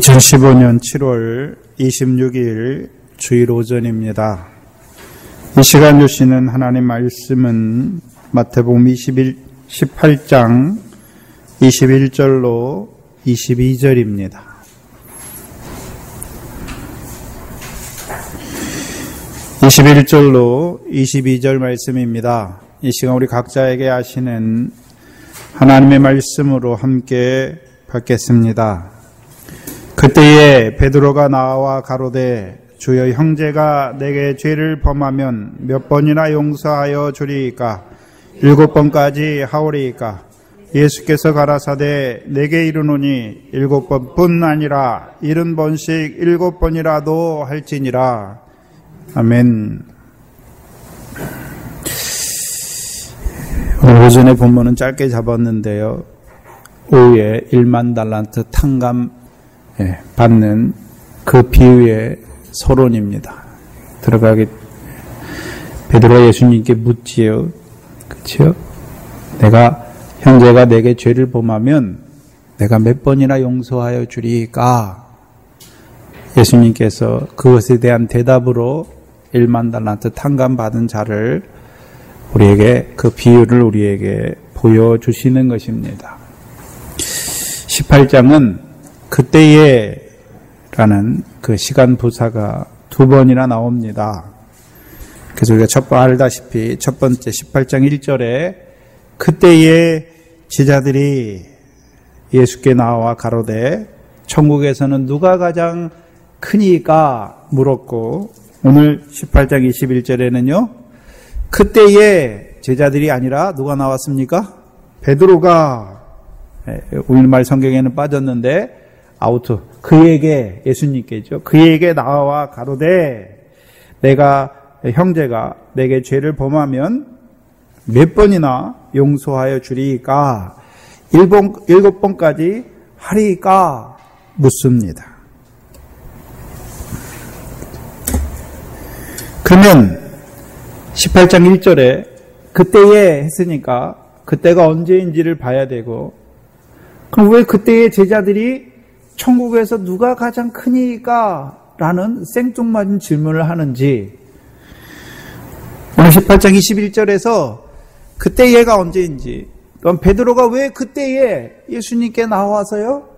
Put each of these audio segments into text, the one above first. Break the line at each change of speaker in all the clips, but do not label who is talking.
2015년 7월 26일 주일 오전입니다. 이 시간 주시는 하나님 말씀은 마태복음 18장 21절로 22절입니다. (21절로 22절) 말씀입니다. 이 시간 우리 각자에게 하시는 하나님의 말씀으로 함께 받겠습니다. 그때에 베드로가 나와 가로되 주여, 형제가 내게 죄를 범하면 몇 번이나 용서하여 주리이까? 7번까지 하오리이까? 예수께서 가라사대 내게 이르노니 7번뿐 아니라 70번씩 7번이라도 할지니라. 아멘. 오늘 오전에 본문은 짧게 잡았는데요, 오후에 1만 달란트 탕감 받는 그 비유의 서론입니다. 들어가기 베드로가 예수님께 묻지요. 그렇죠? 형제가 내게 죄를 범하면 내가 몇 번이나 용서하여 주리까? 예수님께서 그것에 대한 대답으로 1만 달란트 탕감 받은 자를 그 비유를 우리에게 보여주시는 것입니다. 18장은 그때에 라는 그 시간 부사가 2번이나 나옵니다. 그래서 우리가 알다시피 첫 번째 18장 1절에 그때에 제자들이 예수께 나와 가로되 천국에서는 누가 가장 크니까 물었고, 오늘 18장 21절에는요 그때에 제자들이 아니라 누가 나왔습니까? 베드로가, 우리말 성경에는 빠졌는데 아우트, 그에게, 예수님께죠, 그에게 나와 가로되 형제가 내게 죄를 범하면 몇 번이나 용서하여 주리이까? 7번까지 하리이까? 묻습니다. 그러면 18장 1절에 그때에 했으니까 그때가 언제인지를 봐야 되고, 그럼 왜 그때의 제자들이 천국에서 누가 가장 크니까? 라는 생뚱맞은 질문을 하는지, 오늘 18장 21절에서 그때에가 언제인지, 그럼 베드로가 왜 그때에 예수님께 나와서요,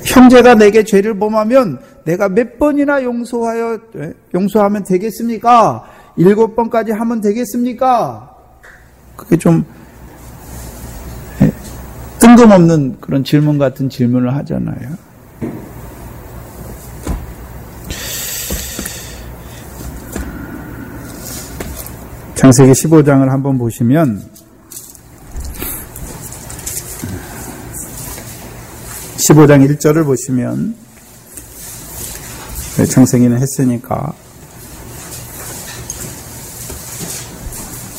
형제가 내게 죄를 범하면 내가 몇 번이나 용서하면 되겠습니까? 7번까지 하면 되겠습니까? 그게 좀 뜬금없는 그런 질문 같은 질문을 하잖아요. 창세기 15장을 한번 보시면 15장 1절을 보시면, 창세기는 했으니까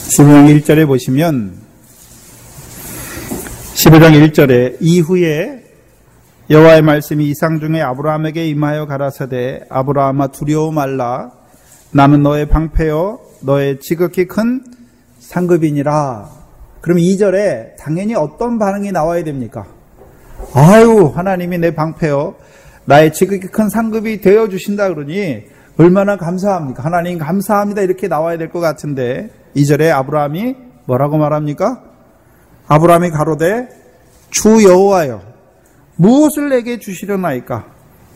15장 1절에 보시면 15장 1절에 이후에 여호와의 말씀이 이상 중에 아브라함에게 임하여 가라사대 아브라함아 두려워 말라. 나는 너의 방패요 너의 지극히 큰 상급이니라. 그럼 2절에 당연히 어떤 반응이 나와야 됩니까? 아유, 하나님이 내 방패요 나의 지극히 큰 상급이 되어주신다 그러니 얼마나 감사합니까? 하나님 감사합니다, 이렇게 나와야 될 것 같은데, 2절에 아브라함이 뭐라고 말합니까? 아브라함이 가로되 주 여호와여 무엇을 내게 주시려나이까?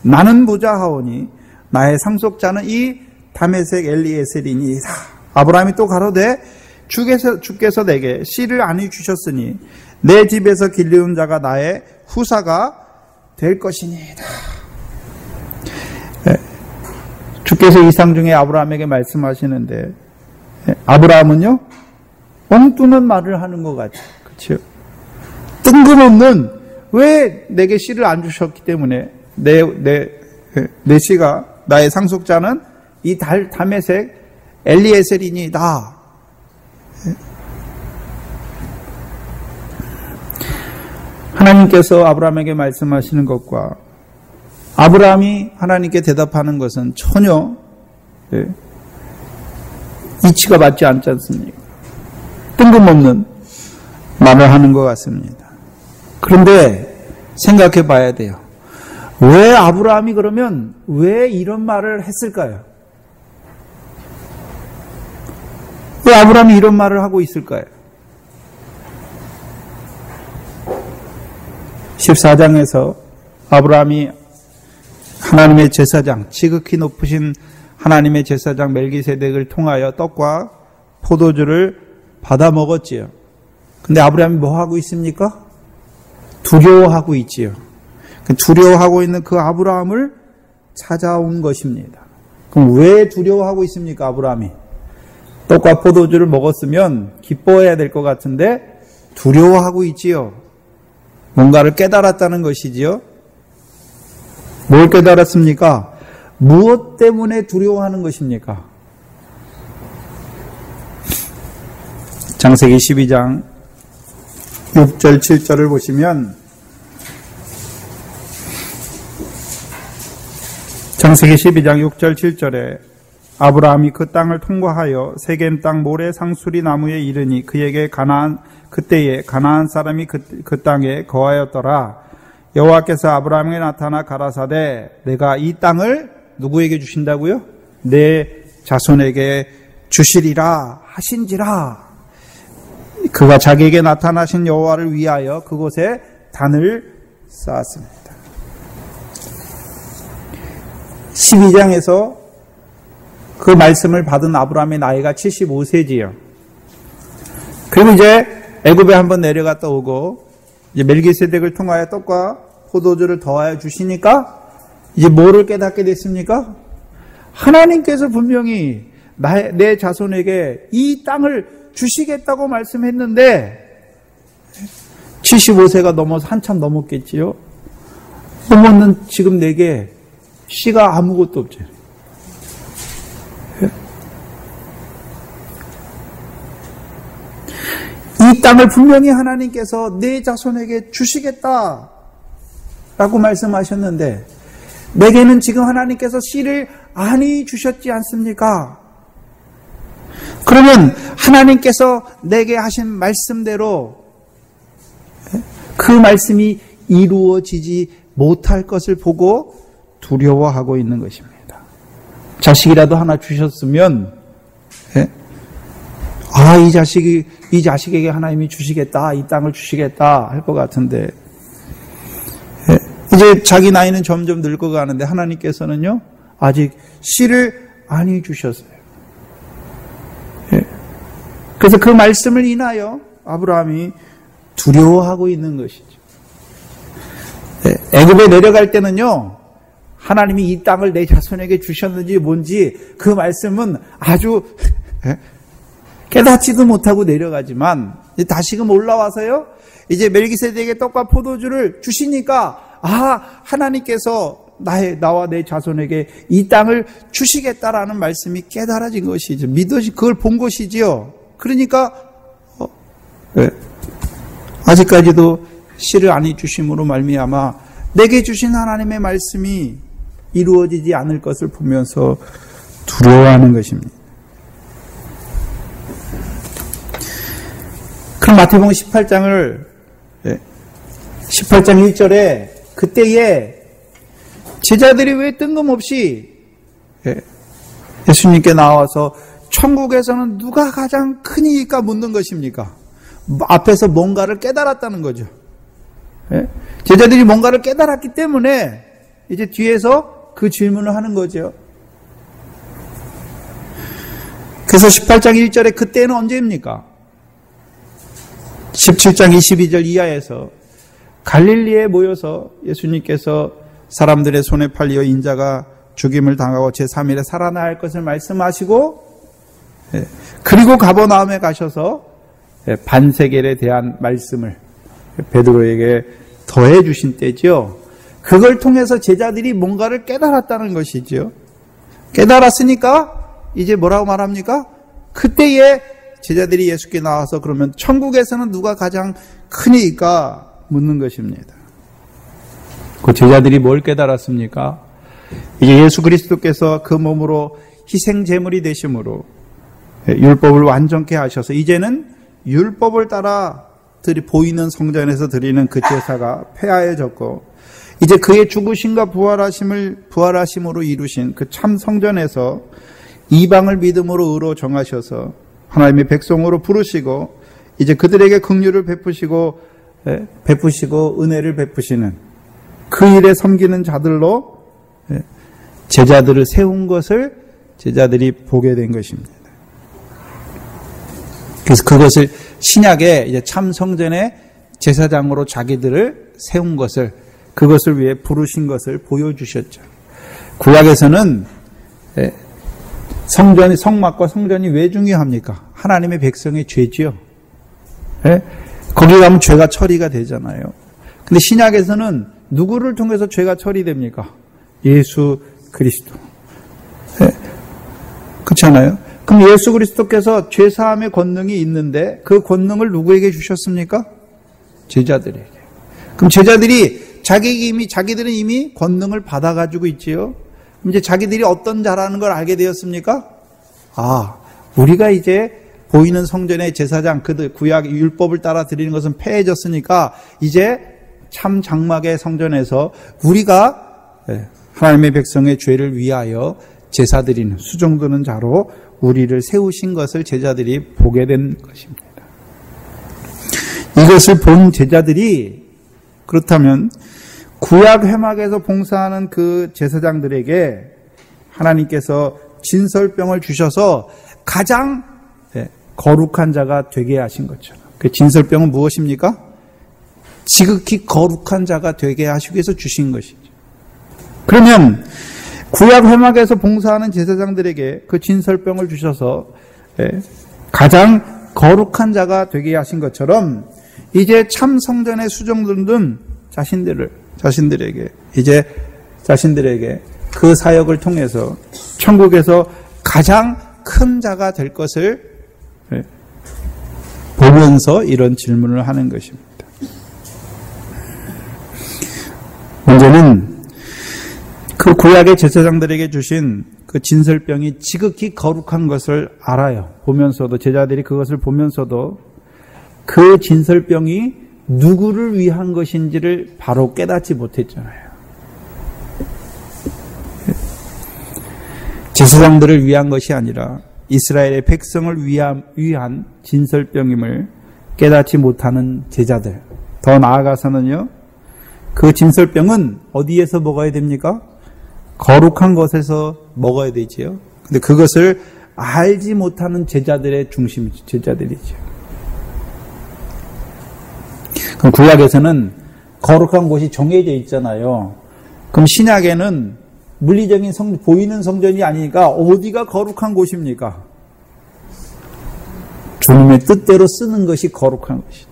나는 무자하오니 나의 상속자는 이 다메섹 엘리에셀이니이다. 아브라함이 또 가로되 주께서 내게 씨를 아니 주셨으니 내 집에서 길리운 자가 나의 후사가 될 것이니이다. 주께서 이상 중에 아브라함에게 말씀하시는데, 아브라함은요 엉뚱한 말을 하는 것 같아요. 그렇죠? 뜬금없는, 왜 내게 씨를 안 주셨기 때문에 내 씨가, 나의 상속자는 이 다메섹 엘리에셀이니이다. 하나님께서 아브라함에게 말씀하시는 것과 아브라함이 하나님께 대답하는 것은 전혀 이치가 맞지 않지 않습니까? 뜬금없는 말을 하는 것 같습니다. 그런데 생각해 봐야 돼요. 왜 아브라함이 그러면 왜 이런 말을 했을까요? 왜 아브라함이 이런 말을 하고 있을까요? 14장에서 아브라함이 하나님의 제사장, 지극히 높으신 하나님의 제사장 멜기세덱을 통하여 떡과 포도주를 받아 먹었지요. 근데 아브라함이 뭐 하고 있습니까? 두려워하고 있지요. 두려워하고 있는 그 아브라함을 찾아온 것입니다. 그럼 왜 두려워하고 있습니까, 아브라함이? 떡과 포도주를 먹었으면 기뻐해야 될 것 같은데 두려워하고 있지요. 뭔가를 깨달았다는 것이지요. 뭘 깨달았습니까? 무엇 때문에 두려워하는 것입니까? 창세기 12장 6절 7절을 보시면 창세기 12장 6절 7절에 아브라함이 그 땅을 통과하여 세겜 땅 모래 상수리 나무에 이르니 그에게 그때에 가나안 사람이 그 땅에 거하였더라. 여호와께서 아브라함에게 나타나 가라사대 내가 이 땅을 누구에게 주신다고요? 내 자손에게 주시리라 하신지라. 그가 자기에게 나타나신 여호와를 위하여 그곳에 단을 쌓았습니다. 12장에서 그 말씀을 받은 아브라함의 나이가 75세지요. 그리고 이제 애굽에 한번 내려갔다 오고 이제 멜기세덱을 통하여 떡과 포도주를 더하여 주시니까 이제 뭐를 깨닫게 됐습니까? 하나님께서 분명히 내 자손에게 이 땅을 주시겠다고 말씀했는데 75세가 넘어서 한참 넘었겠지요. 그러면 지금 내게 씨가 아무것도 없죠. 이 땅을 분명히 하나님께서 내 자손에게 주시겠다라고 말씀하셨는데 내게는 지금 하나님께서 씨를 아니 주셨지 않습니까? 그러면 하나님께서 내게 하신 말씀대로 그 말씀이 이루어지지 못할 것을 보고 두려워하고 있는 것입니다. 자식이라도 하나 주셨으면 이 자식에게 하나님이 주시겠다, 이 땅을 주시겠다 할 것 같은데 이제 자기 나이는 점점 늙어가는데 하나님께서는요 아직 씨를 아니 주셨어요. 그래서 그 말씀을 인하여 아브라함이 두려워하고 있는 것이죠. 애굽에 내려갈 때는요 하나님이 이 땅을 내 자손에게 주셨는지 뭔지 그 말씀은 아주 깨닫지도 못하고 내려가지만 다시금 올라와서요 이제 멜기세덱에게 떡과 포도주를 주시니까 하나님께서 나와 내 자손에게 이 땅을 주시겠다라는 말씀이 깨달아진 것이죠. 그걸 본 것이지요. 그러니까 아직까지도 씨를 아니 주심으로 말미암아 내게 주신 하나님의 말씀이 이루어지지 않을 것을 보면서 두려워하는 것입니다. 그럼 마태복음 18장 1절에 그때에 제자들이 왜 뜬금없이 예수님께 나와서 천국에서는 누가 가장 크니까 묻는 것입니까? 앞에서 뭔가를 깨달았다는 거죠. 제자들이 뭔가를 깨달았기 때문에 이제 뒤에서 그 질문을 하는 거죠. 그래서 18장 1절에 그때는 언제입니까? 17장 22절 이하에서 갈릴리에 모여서 예수님께서 사람들의 손에 팔려 인자가 죽임을 당하고 제3일에 살아나야 할 것을 말씀하시고 그리고 가버나움에 가셔서 반세겔에 대한 말씀을 베드로에게 더해 주신 때죠. 그걸 통해서 제자들이 뭔가를 깨달았다는 것이죠. 깨달았으니까 이제 뭐라고 말합니까? 그때에 제자들이 예수께 나와서 그러면 천국에서는 누가 가장 크니까 묻는 것입니다. 그 제자들이 뭘 깨달았습니까? 이제 예수 그리스도께서 그 몸으로 희생 제물이 되심으로 율법을 완전케 하셔서 이제는 율법을 따라 보이는 성전에서 드리는 그 제사가 폐하여졌고 이제 그의 죽으심과 부활하심으로 이루신 그 참 성전에서 이방을 믿음으로 의로 정하셔서 하나님의 백성으로 부르시고 이제 그들에게 긍휼을 베푸시고 은혜를 베푸시는 그 일에 섬기는 자들로 제자들을 세운 것을 제자들이 보게 된 것입니다. 그래서 그것을 신약에 이제 참 성전의 제사장으로 자기들을 세운 것을, 그것을 위해 부르신 것을 보여주셨죠. 구약에서는 성막과 성전이 왜 중요합니까? 하나님의 백성의 죄지요. 거기 가면 죄가 처리가 되잖아요. 근데 신약에서는 누구를 통해서 죄가 처리됩니까? 예수 그리스도. 그렇잖아요. 그럼 예수 그리스도께서 죄사함의 권능이 있는데 그 권능을 누구에게 주셨습니까? 제자들에게. 그럼 제자들이 자기들은 이미 권능을 받아가지고 있지요. 이제 자기들이 어떤 자라는 걸 알게 되었습니까? 우리가 이제 보이는 성전의 제사장, 그들 구약 율법을 따라 드리는 것은 폐해졌으니까 이제 참 장막의 성전에서 우리가 하나님의 백성의 죄를 위하여 제사 드리는, 수종 드는 자로 우리를 세우신 것을 제자들이 보게 된 것입니다. 이것을 본 제자들이 그렇다면 구약 회막에서 봉사하는 그 제사장들에게 하나님께서 진설병을 주셔서 가장 거룩한 자가 되게 하신 것처럼, 그 진설병은 무엇입니까? 지극히 거룩한 자가 되게 하시기 위해서 주신 것이죠. 그러면 구약 회막에서 봉사하는 제사장들에게 그 진설병을 주셔서 가장 거룩한 자가 되게 하신 것처럼 이제 참 성전의 수종들은 자신들에게 그 사역을 통해서 천국에서 가장 큰 자가 될 것을 보면서 이런 질문을 하는 것입니다. 문제는 그 구약의 제사장들에게 주신 그 진설병이 지극히 거룩한 것을 알아요. 보면서도, 제자들이 그것을 보면서도 그 진설병이 누구를 위한 것인지를 바로 깨닫지 못했잖아요. 제사장들을 위한 것이 아니라 이스라엘의 백성을 위한 진설병임을 깨닫지 못하는 제자들. 더 나아가서는요, 그 진설병은 어디에서 먹어야 됩니까? 거룩한 것에서 먹어야 되지요. 근데 그것을 알지 못하는 제자들의 중심이죠. 제자들이죠. 그럼 구약에서는 거룩한 곳이 정해져 있잖아요. 그럼 신약에는 물리적인 보이는 성전이 아니니까 어디가 거룩한 곳입니까? 주님의 뜻대로 쓰는 것이 거룩한 것이죠.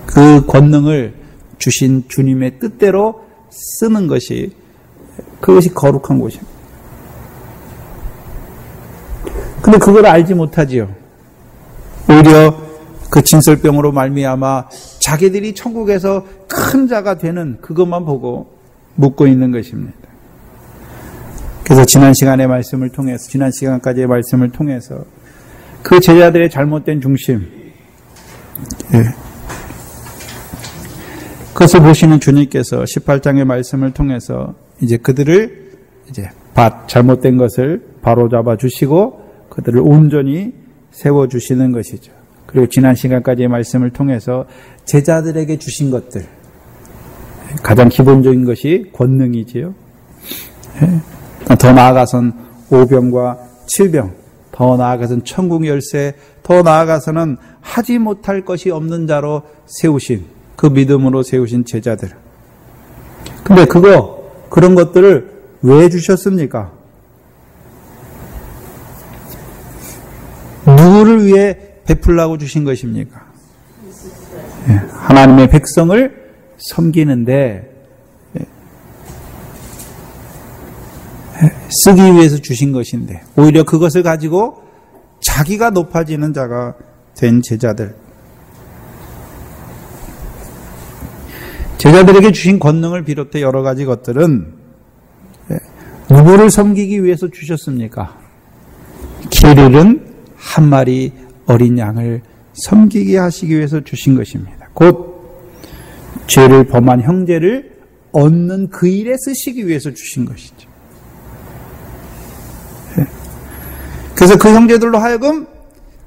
그 권능을 주신 주님의 뜻대로 쓰는 것이, 그것이 거룩한 곳입니다. 근데 그걸 알지 못하지요. 오히려 그 진설병으로 말미암아 자기들이 천국에서 큰 자가 되는 그것만 보고 묻고 있는 것입니다. 그래서 지난 시간까지의 말씀을 통해서 그 제자들의 잘못된 중심, 그것을 보시는 주님께서 18장의 말씀을 통해서 이제 그들을 잘못된 것을 바로잡아 주시고 그들을 온전히 세워 주시는 것이죠. 그리고 지난 시간까지의 말씀을 통해서 제자들에게 주신 것들, 가장 기본적인 것이 권능이지요. 더 나아가선 오병과 칠병, 더 나아가선 천국 열쇠, 더 나아가서는 하지 못할 것이 없는 자로 세우신, 그 믿음으로 세우신 제자들. 근데 그런 것들을 왜 주셨습니까? 누구를 위해 베풀라고 주신 것입니까? 하나님의 백성을 섬기는데 쓰기 위해서 주신 것인데, 오히려 그것을 가지고 자기가 높아지는 자가 된 제자들. 제자들에게 주신 권능을 비롯해 여러 가지 것들은 누구를 섬기기 위해서 주셨습니까? 길 잃은 한 마리 어린 양을 섬기게 하시기 위해서 주신 것입니다. 곧 죄를 범한 형제를 얻는 그 일에 쓰시기 위해서 주신 것이죠. 그래서 그 형제들로 하여금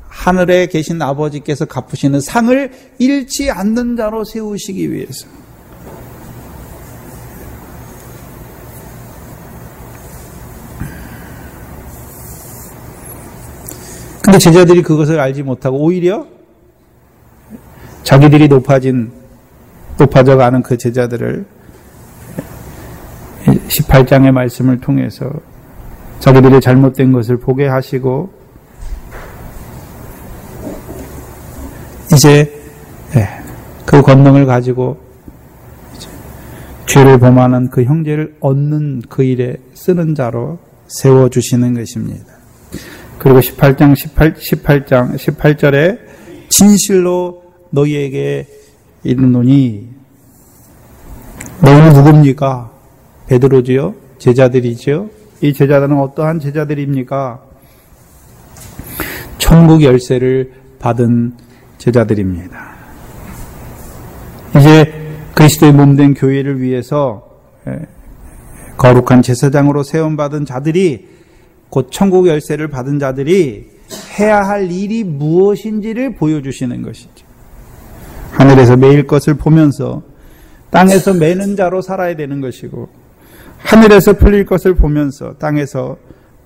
하늘에 계신 아버지께서 갚으시는 상을 잃지 않는 자로 세우시기 위해서. 근데 제자들이 그것을 알지 못하고 오히려 자기들이 높아져 가는 그 제자들을 18장의 말씀을 통해서 자기들의 잘못된 것을 보게 하시고 이제 그 권능을 가지고 죄를 범하는 그 형제를 얻는 그 일에 쓰는 자로 세워주시는 것입니다. 그리고 18절에 진실로 너희에게 이르노니 너희는 누굽니까? 베드로지요? 제자들이지요? 이 제자들은 어떠한 제자들입니까? 천국 열쇠를 받은 제자들입니다. 이제 그리스도의 몸된 교회를 위해서 거룩한 제사장으로 세움받은 자들이, 곧 천국 열쇠를 받은 자들이 해야 할 일이 무엇인지를 보여주시는 것이죠. 하늘에서 매일 것을 보면서 땅에서 매는 자로 살아야 되는 것이고, 하늘에서 풀릴 것을 보면서 땅에서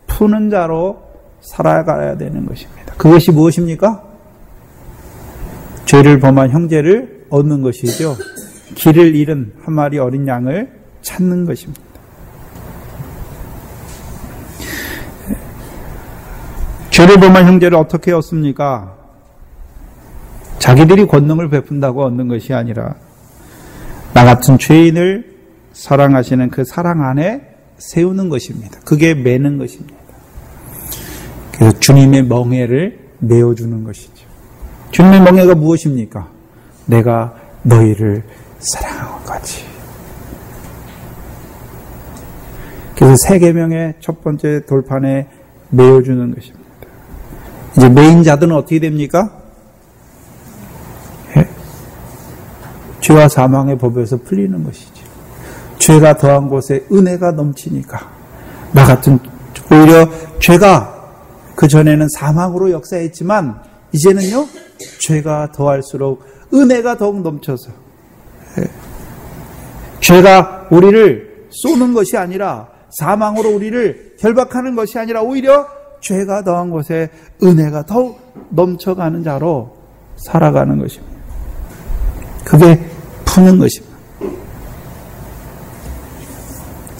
푸는 자로 살아가야 되는 것입니다. 그것이 무엇입니까? 죄를 범한 형제를 얻는 것이죠. 길을 잃은 한 마리 어린 양을 찾는 것입니다. 죄를 범한 형제를 어떻게 얻습니까? 자기들이 권능을 베푼다고 얻는 것이 아니라 나 같은 죄인을 사랑하시는 그 사랑 안에 세우는 것입니다. 그게 매는 것입니다. 그래서 주님의 멍에를 메어주는 것이죠. 주님의 멍에가 무엇입니까? 내가 너희를 사랑한 것 같이. 그래서 세 계명의 첫 번째 돌판에 메어주는 것입니다. 이제 메인 자들은 어떻게 됩니까? 죄와 사망의 법에서 풀리는 것이죠. 죄가 더한 곳에 은혜가 넘치니까 나 같은, 오히려 죄가 그전에는 사망으로 역사했지만 이제는요, 죄가 더할수록 은혜가 더욱 넘쳐서 죄가 우리를 쏘는 것이 아니라, 사망으로 우리를 결박하는 것이 아니라 오히려 죄가 더한 곳에 은혜가 더욱 넘쳐가는 자로 살아가는 것입니다. 그게 푸는 것입니다.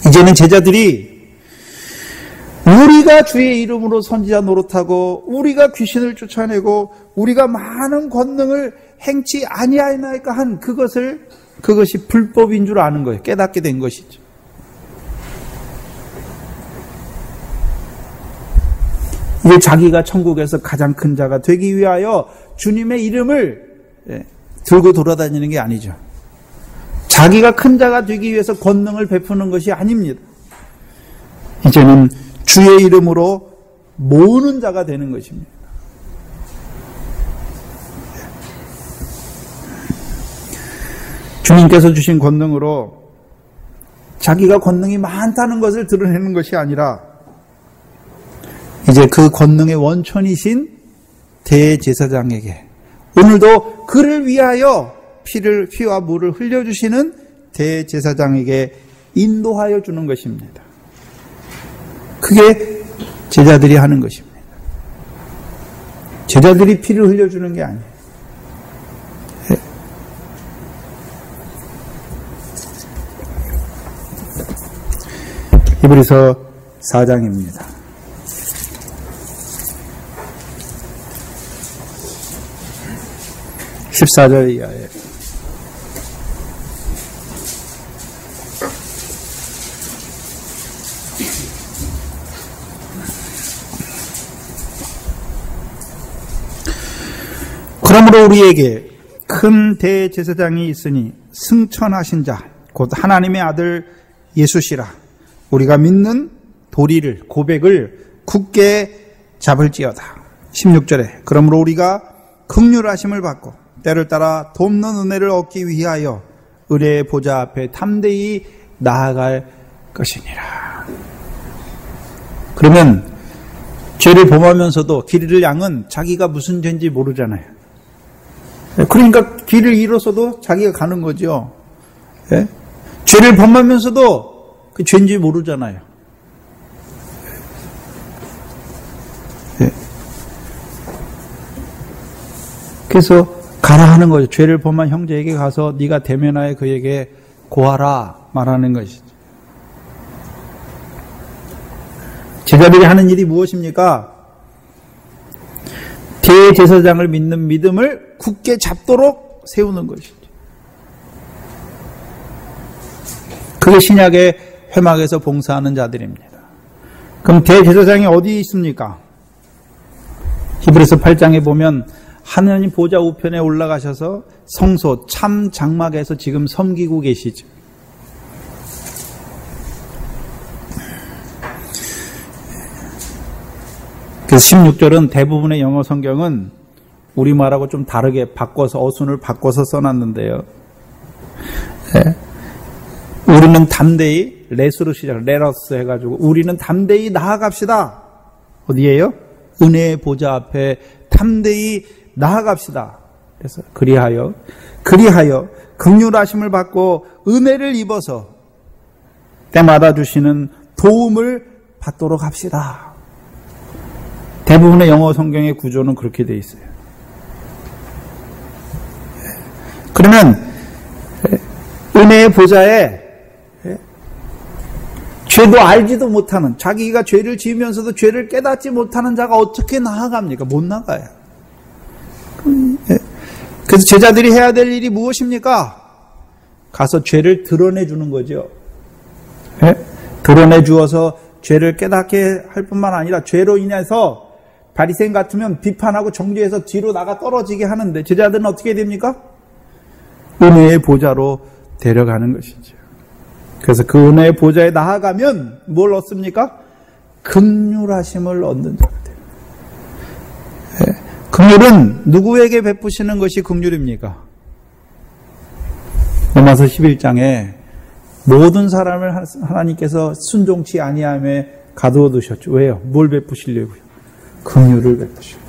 이제는 제자들이 우리가 주의 이름으로 선지자 노릇하고 우리가 귀신을 쫓아내고 우리가 많은 권능을 행치 아니하였나이까 한 그것이 불법인 줄 아는 거예요. 깨닫게 된 것이죠. 이제 자기가 천국에서 가장 큰 자가 되기 위하여 주님의 이름을 들고 돌아다니는 게 아니죠. 자기가 큰 자가 되기 위해서 권능을 베푸는 것이 아닙니다. 이제는 주의 이름으로 모으는 자가 되는 것입니다. 주님께서 주신 권능으로 자기가 권능이 많다는 것을 드러내는 것이 아니라 이제 그 권능의 원천이신 대제사장에게, 오늘도 그를 위하여 피와 물을 흘려주시는 대제사장에게 인도하여 주는 것입니다. 그게 제자들이 하는 것입니다. 제자들이 피를 흘려주는 게 아니에요. 히브리서 4장입니다. 14절 이하에 그러므로 우리에게 큰 대제사장이 있으니 승천하신 자 곧 하나님의 아들 예수시라. 우리가 믿는 도리를, 고백을 굳게 잡을지어다. 16절에 그러므로 우리가 긍휼하심을 받고 때를 따라 돕는 은혜를 얻기 위하여 은혜의 보좌 앞에 담대히 나아갈 것이니라. 그러면 죄를 범하면서도 길 잃을 양은 자기가 무슨 죄인지 모르잖아요. 그러니까 길을 잃어서도 자기가 가는 거죠. 예? 죄를 범하면서도 그 죄인지 모르잖아요. 예. 그래서 가라 하는 거죠. 죄를 범한 형제에게 가서 네가 대면하여 그에게 고하라 말하는 것이죠. 제자들이 하는 일이 무엇입니까? 대제사장을 믿는 믿음을 굳게 잡도록 세우는 것이죠. 그게 신약의 회막에서 봉사하는 자들입니다. 그럼 대제사장이 어디 있습니까? 히브리서 8장에 보면 하나님 보좌 우편에 올라가셔서 성소 참 장막에서 지금 섬기고 계시죠. 그래서 16절은 대부분의 영어 성경은 우리말하고 좀 다르게 바꿔서 어순을 바꿔서 써놨는데요. 네. 우리는 담대히 레스로 시작, 레러스 해가지고 우리는 담대히 나아갑시다. 어디에요? 은혜의 보좌 앞에 담대히 나아갑시다. 그래서 그리하여 긍휼하심을 받고 은혜를 입어서 때마다 주시는 도움을 받도록 합시다. 대부분의 영어 성경의 구조는 그렇게 돼 있어요. 그러면 은혜의 보좌에 죄도 알지도 못하는, 자기가 죄를 지으면서도 죄를 깨닫지 못하는 자가 어떻게 나아갑니까? 못 나가요. 그래서 제자들이 해야 될 일이 무엇입니까? 가서 죄를 드러내 주는 거죠. 드러내 주어서 죄를 깨닫게 할 뿐만 아니라 죄로 인해서 바리새인 같으면 비판하고 정죄해서 뒤로 나가 떨어지게 하는데 제자들은 어떻게 됩니까? 은혜의 보좌로 데려가는 것이죠. 그래서 그 은혜의 보좌에 나아가면 뭘 얻습니까? 긍휼하심을 얻는 자가 돼요. 긍휼은 누구에게 베푸시는 것이 긍휼입니까? 로마서 11장에 모든 사람을 하나님께서 순종치 아니함에 가두어 두셨죠. 왜요? 뭘 베푸시려고요? 긍휼을 베푸시고.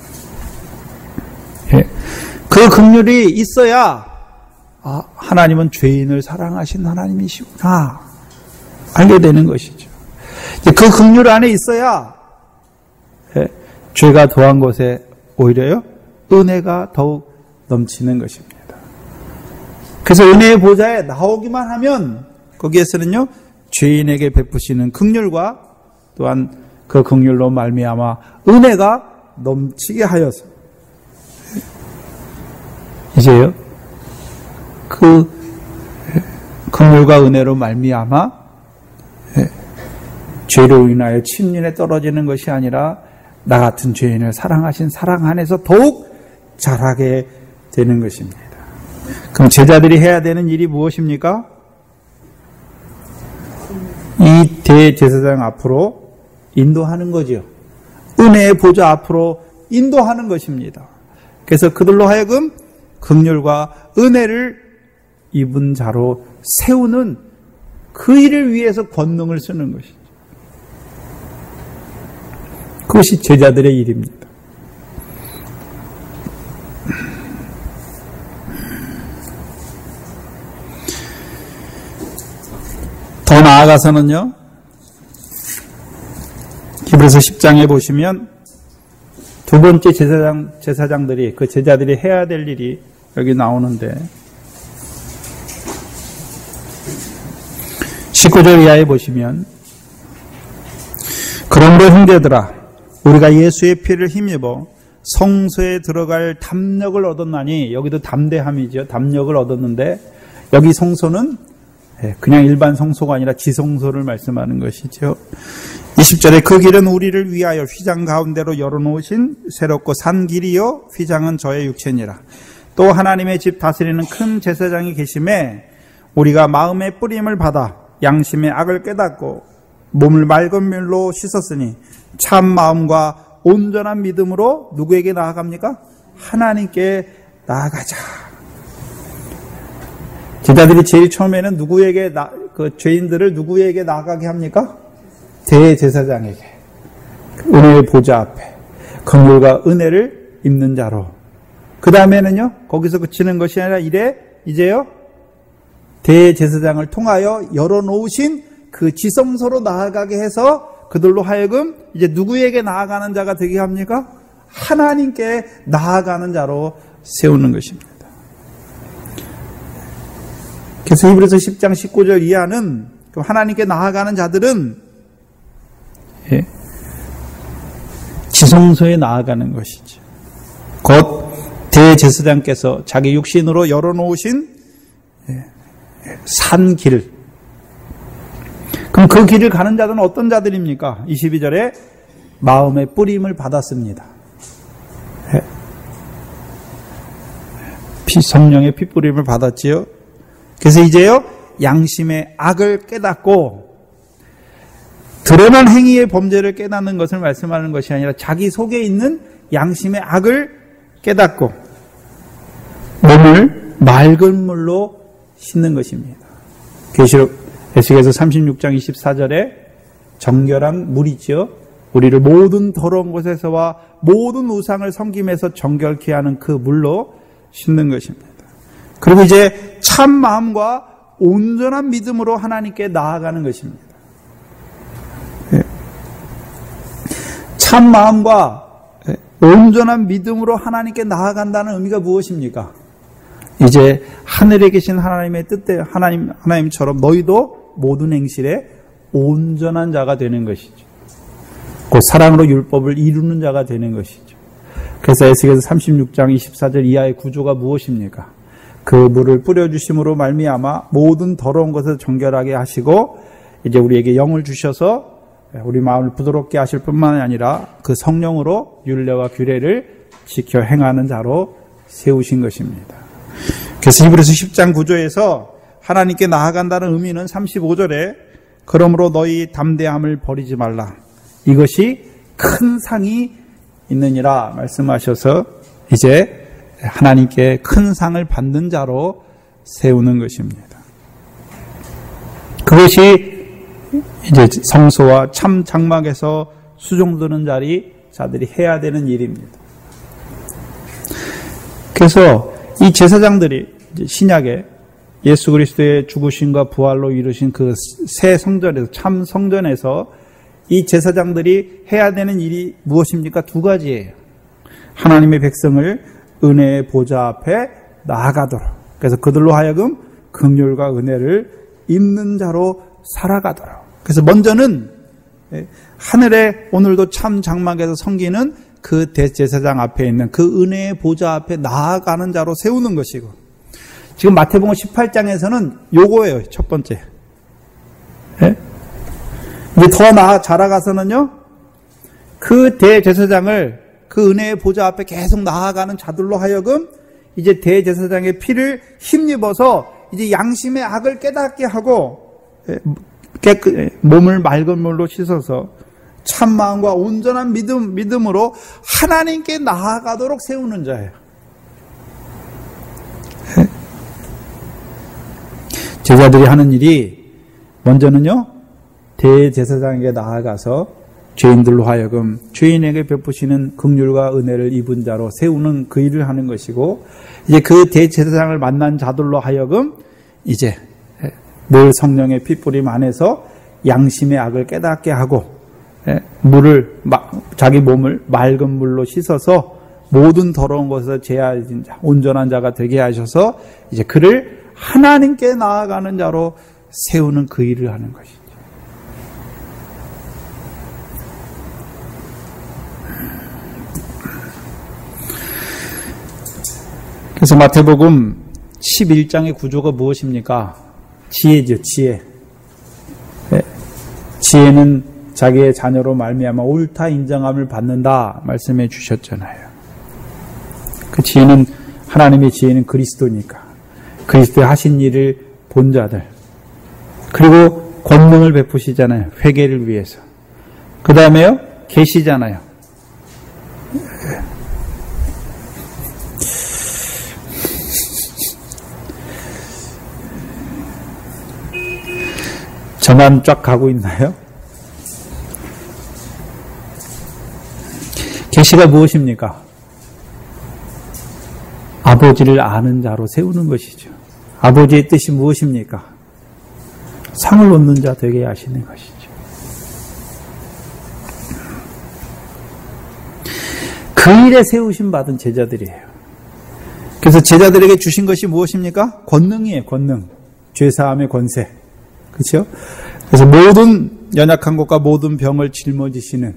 그 긍휼이 있어야 하나님은 죄인을 사랑하신 하나님이시구나 알게 되는 것이죠. 그 긍휼 안에 있어야 죄가 더한 것에 오히려요 은혜가 더욱 넘치는 것입니다. 그래서 은혜의 보좌에 나오기만 하면 거기에서는요 죄인에게 베푸시는 긍휼과 또한 그 긍휼로 말미암아 은혜가 넘치게 하여서 이제요 그 긍휼과 은혜로 말미암아 죄로 인하여 침륜에 떨어지는 것이 아니라 나 같은 죄인을 사랑하신 사랑 안에서 더욱 자라게 되는 것입니다. 그럼 제자들이 해야 되는 일이 무엇입니까? 이 대제사장 앞으로 인도하는 거죠. 은혜의 보좌 앞으로 인도하는 것입니다. 그래서 그들로 하여금 긍휼과 은혜를 입은 자로 세우는 그 일을 위해서 권능을 쓰는 것이죠. 그것이 제자들의 일입니다. 더 나아가서는요, 히브리서 10장에 보시면 두 번째 제사장들이, 그 제자들이 해야 될 일이 여기 나오는데 19절 이하에 보시면 그런데 형제들아 우리가 예수의 피를 힘입어 성소에 들어갈 담력을 얻었나니, 여기도 담대함이죠. 담력을 얻었는데 여기 성소는 그냥 일반 성소가 아니라 지성소를 말씀하는 것이죠. 20절에 그 길은 우리를 위하여 휘장 가운데로 열어놓으신 새롭고 산 길이요 휘장은 저의 육체니라. 또 하나님의 집 다스리는 큰 제사장이 계심에 우리가 마음의 뿌림을 받아 양심의 악을 깨닫고 몸을 맑은 물로 씻었으니 참 마음과 온전한 믿음으로 누구에게 나아갑니까? 하나님께 나아가자. 제자들이 제일 처음에는 누구에게 그 죄인들을 누구에게 나아가게 합니까? 대제사장에게. 은혜의 보좌 앞에 긍휼과 은혜를 입는 자로. 그 다음에는요, 거기서 그치는 것이 아니라 이제요, 대제사장을 통하여 열어놓으신 그 지성소로 나아가게 해서 그들로 하여금 이제 누구에게 나아가는 자가 되게 합니까? 하나님께 나아가는 자로 세우는 것입니다. 그래서 히브리서 10장 19절 이하는 하나님께 나아가는 자들은 지성소에 나아가는 것이죠. 곧 대제사장께서 자기 육신으로 열어놓으신 산 길. 그럼 그 길을 가는 자들은 어떤 자들입니까? 22절에 마음의 뿌림을 받았습니다. 성령의 핏뿌림을 받았지요. 그래서 이제요, 양심의 악을 깨닫고 드러난 행위의 범죄를 깨닫는 것을 말씀하는 것이 아니라 자기 속에 있는 양심의 악을 깨닫고 몸을 맑은 물로 씻는 것입니다. 계시록 에스겔서 36장 24절에 정결한 물이죠. 우리를 모든 더러운 곳에서와 모든 우상을 섬김에서 정결케 하는 그 물로 씻는 것입니다. 그리고 이제 참 마음과 온전한 믿음으로 하나님께 나아가는 것입니다. 참 마음과 온전한 믿음으로 하나님께 나아간다는 의미가 무엇입니까? 이제 하늘에 계신 하나님의 뜻대로 하나님처럼 너희도 모든 행실에 온전한 자가 되는 것이죠. 곧 사랑으로 율법을 이루는 자가 되는 것이죠. 그래서 에스겔서 36장 24절 이하의 구조가 무엇입니까? 그 물을 뿌려주심으로 말미암아 모든 더러운 것을 정결하게 하시고 이제 우리에게 영을 주셔서 우리 마음을 부드럽게 하실 뿐만 아니라 그 성령으로 율례와 규례를 지켜 행하는 자로 세우신 것입니다. 그래서 히브리서 10장 9조에서 하나님께 나아간다는 의미는 35절에 그러므로 너희 담대함을 버리지 말라. 이것이 큰 상이 있느니라 말씀하셔서 이제 하나님께 큰 상을 받는 자로 세우는 것입니다. 그것이 이제 성소와 참 장막에서 수종드는 자들이 해야 되는 일입니다. 그래서 이 제사장들이 신약에 예수 그리스도의 죽으심과 부활로 이루신 그 새 성전에서, 참 성전에서 이 제사장들이 해야 되는 일이 무엇입니까? 두 가지예요. 하나님의 백성을 은혜의 보좌 앞에 나아가도록, 그래서 그들로 하여금 긍휼과 은혜를 입는 자로 살아가도록. 그래서 먼저는 하늘에 오늘도 참 장막에서 섬기는 그 대제사장 앞에 있는 그 은혜의 보좌 앞에 나아가는 자로 세우는 것이고, 지금 마태복음 18장에서는 요거예요. 첫 번째. 이제 더 자라가서는요, 그 대제사장을 그 은혜의 보좌 앞에 계속 나아가는 자들로 하여금 이제 대제사장의 피를 힘입어서 이제 양심의 악을 깨닫게 하고 몸을 맑은 물로 씻어서 참 마음과 온전한 믿음으로 하나님께 나아가도록 세우는 자예요. 제자들이 하는 일이 먼저는요, 대제사장에게 나아가서 죄인들로 하여금 죄인에게 베푸시는 긍휼과 은혜를 입은 자로 세우는 그 일을 하는 것이고, 이제 그 대제사장을 만난 자들로 하여금 이제 늘 성령의 핏뿌림 안에서 양심의 악을 깨닫게 하고 자기 몸을 맑은 물로 씻어서 모든 더러운 것에서 제하여진 자, 온전한 자가 되게 하셔서 이제 그를 하나님께 나아가는 자로 세우는 그 일을 하는 것이죠. 그래서 마태복음 11장의 구조가 무엇입니까? 지혜죠, 지혜. 지혜는 자기의 자녀로 말미암아 옳다 인정함을 받는다 말씀해 주셨잖아요. 그 지혜는, 하나님의 지혜는 그리스도니까 그리스도의 하신 일을 본 자들, 그리고 권능을 베푸시잖아요. 회개를 위해서. 그 다음에요, 계시잖아요. 저만 쫙 가고 있나요? 계시가 무엇입니까? 아버지를 아는 자로 세우는 것이죠. 아버지의 뜻이 무엇입니까? 상을 얻는 자 되게 하시는 것이죠. 그 일에 세우심 받은 제자들이에요. 그래서 제자들에게 주신 것이 무엇입니까? 권능이에요. 권능. 죄사함의 권세. 그렇죠? 그래서 모든 연약한 것과 모든 병을 짊어지시는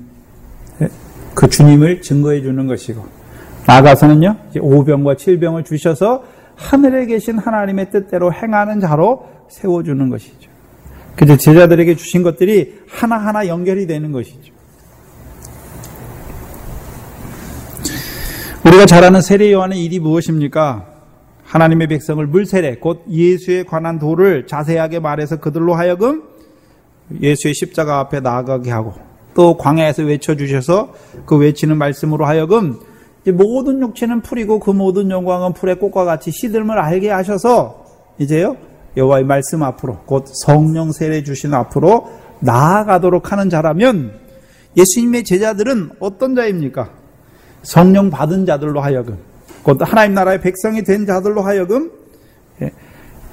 그 주님을 증거해 주는 것이고, 나아가서는요, 이제 5병과 7병을 주셔서 하늘에 계신 하나님의 뜻대로 행하는 자로 세워주는 것이죠. 그래서 제자들에게 주신 것들이 하나하나 연결이 되는 것이죠. 우리가 잘 아는 세례 요한의 일이 무엇입니까? 하나님의 백성을 물세례, 곧 예수에 관한 도를 자세하게 말해서 그들로 하여금 예수의 십자가 앞에 나아가게 하고, 또 광야에서 외쳐주셔서 그 외치는 말씀으로 하여금 이제 모든 육체는 풀이고 그 모든 영광은 풀의 꽃과 같이 시들음을 알게 하셔서 이제요, 여호와의 말씀 앞으로, 곧 성령 세례 주신 앞으로 나아가도록 하는 자라면, 예수님의 제자들은 어떤 자입니까? 성령 받은 자들로 하여금, 곧 하나님 나라의 백성이 된 자들로 하여금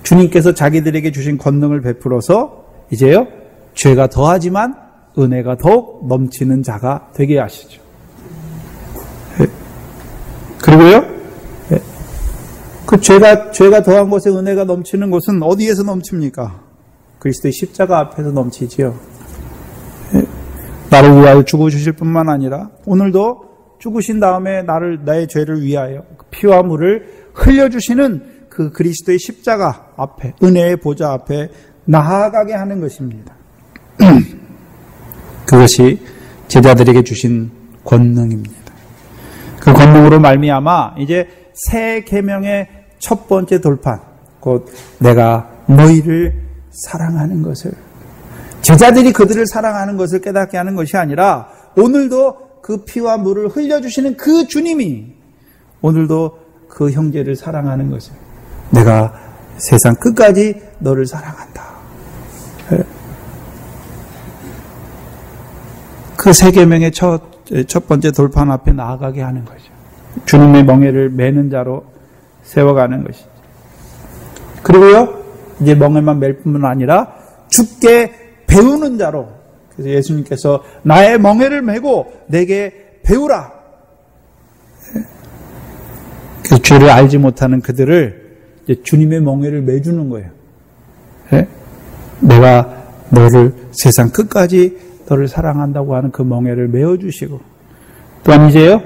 주님께서 자기들에게 주신 권능을 베풀어서 이제요, 죄가 더하지만 은혜가 더욱 넘치는 자가 되게 하시죠. 그리고요, 그 죄가 더한 곳에 은혜가 넘치는 곳은 어디에서 넘칩니까? 그리스도의 십자가 앞에서 넘치지요. 나를 위하여 죽으실 뿐만 아니라 오늘도 죽으신 다음에 나의 죄를 위하여 피와 물을 흘려주시는 그 그리스도의 십자가 앞에, 은혜의 보좌 앞에 나아가게 하는 것입니다. 그것이 제자들에게 주신 권능입니다. 그 권능으로 말미암아 이제 새 계명의 첫 번째 돌판, 곧 내가 너희를 사랑하는 것을, 제자들이 그들을 사랑하는 것을 깨닫게 하는 것이 아니라, 오늘도 그 피와 물을 흘려주시는 그 주님이 오늘도 그 형제를 사랑하는 것을, 내가 세상 끝까지 너를 사랑한다. 그 세 계명의 첫 번째 돌판 앞에 나아가게 하는 거죠. 주님의 멍에를 매는 자로 세워가는 것이죠. 그리고요, 이제 멍에만 맬 뿐만 아니라 죽게 배우는 자로, 그래서 예수님께서 나의 멍에를 메고 내게 배우라. 그 죄를 알지 못하는 그들을 이제 주님의 멍에를 매주는 거예요. 내가 너를 세상 끝까지 너를 사랑한다고 하는 그 멍에를 메어주시고, 또한 이제요,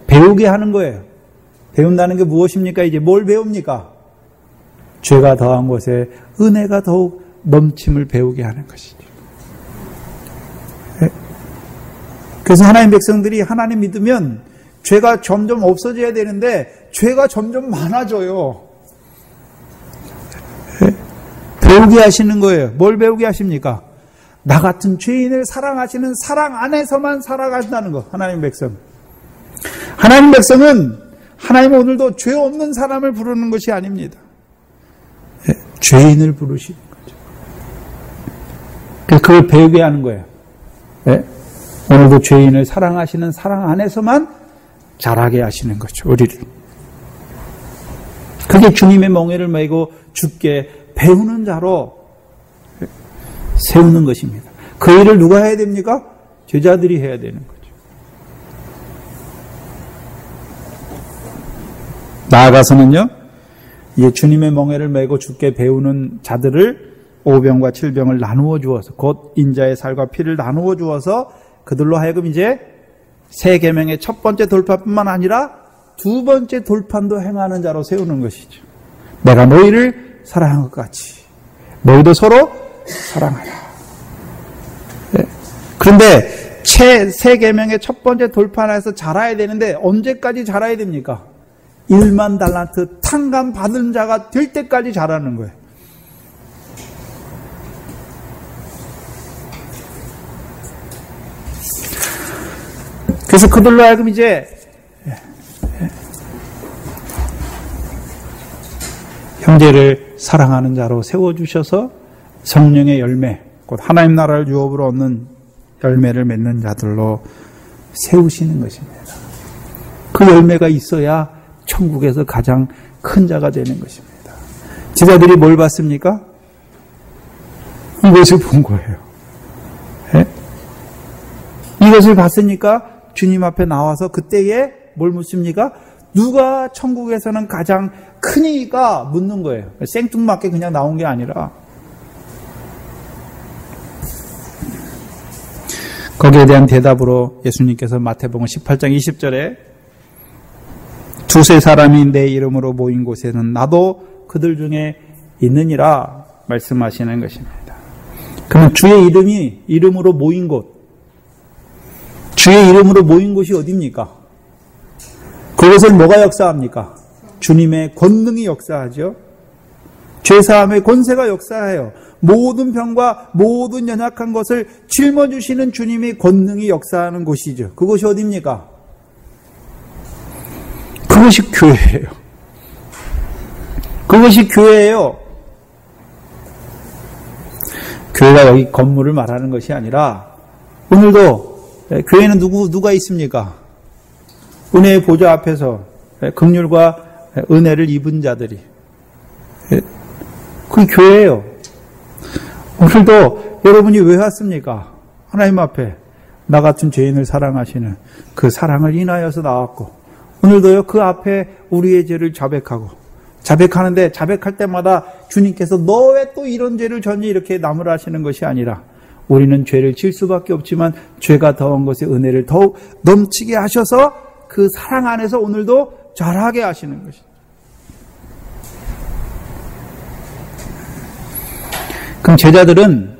배우게 하는 거예요. 배운다는 게 무엇입니까? 이제 뭘 배웁니까? 죄가 더한 곳에 은혜가 더욱 넘침을 배우게 하는 것이죠. 그래서 하나님 백성들이 하나님 믿으면 죄가 점점 없어져야 되는데 죄가 점점 많아져요. 배우게 하시는 거예요. 뭘 배우게 하십니까? 나 같은 죄인을 사랑하시는 사랑 안에서만 살아가신다는 거. 하나님 백성. 하나님 백성은 하나님 오늘도 죄 없는 사람을 부르는 것이 아닙니다. 죄인을 부르시는 거죠. 그래서 그걸 배우게 하는 거예요. 오늘도 죄인을 사랑하시는 사랑 안에서만 자라게 하시는 거죠. 우리를. 그게 주님의 멍에를 메고 죽게 배우는 자로 세우는 것입니다. 그 일을 누가 해야 됩니까? 제자들이 해야 되는 거죠. 나아가서는요, 이제 주님의 멍에를 메고 죽게 배우는 자들을 5병과 7병을 나누어 주어서, 곧 인자의 살과 피를 나누어 주어서 그들로 하여금 이제 새 계명의 첫 번째 돌판뿐만 아니라 두 번째 돌판도 행하는 자로 세우는 것이죠. 내가 너희를 사랑한 것 같이 너희도 서로 사랑하라. 그런데 새 계명의 첫 번째 돌판에서 자라야 되는데 언제까지 자라야 됩니까? 1만 달란트 탕감 받은 자가 될 때까지 자라는 거예요. 그래서 그들로 하여금 이제 형제를 사랑하는 자로 세워주셔서 성령의 열매, 곧 하나님 나라를 유업으로 얻는 열매를 맺는 자들로 세우시는 것입니다. 그 열매가 있어야 천국에서 가장 큰 자가 되는 것입니다. 제자들이 뭘 봤습니까? 이것을 본 거예요. 네? 이것을 봤으니까 주님 앞에 나와서 그때에 뭘 묻습니까? 누가 천국에서는 가장 크니가 묻는 거예요. 생뚱맞게 그냥 나온 게 아니라 거기에 대한 대답으로 예수님께서 마태복음 18장 20절에 두세 사람이 내 이름으로 모인 곳에는 나도 그들 중에 있느니라 말씀하시는 것입니다. 그러면 주의 이름으로 모인 곳, 주의 이름으로 모인 곳이 어디입니까? 그것은 뭐가 역사합니까? 주님의 권능이 역사하죠. 죄사함의 권세가 역사해요. 모든 병과 모든 연약한 것을 짊어주시는 주님의 권능이 역사하는 곳이죠. 그것이 어디입니까? 그것이 교회예요. 그것이 교회예요. 교회가 여기 건물을 말하는 것이 아니라 오늘도 교회는 누가 있습니까? 은혜의 보좌 앞에서 긍휼과 은혜를 입은 자들이 그게 교회예요. 오늘도 여러분이 왜 왔습니까? 하나님 앞에 나 같은 죄인을 사랑하시는 그 사랑을 인하여서 나왔고 오늘도요 그 앞에 우리의 죄를 자백하는데 자백할 때마다 주님께서 너 왜 또 이런 죄를 졌니 이렇게 나무라시는 것이 아니라 우리는 죄를 질 수밖에 없지만 죄가 더한 것에 은혜를 더욱 넘치게 하셔서 그 사랑 안에서 오늘도 자라게 하시는 것이죠. 그럼 제자들은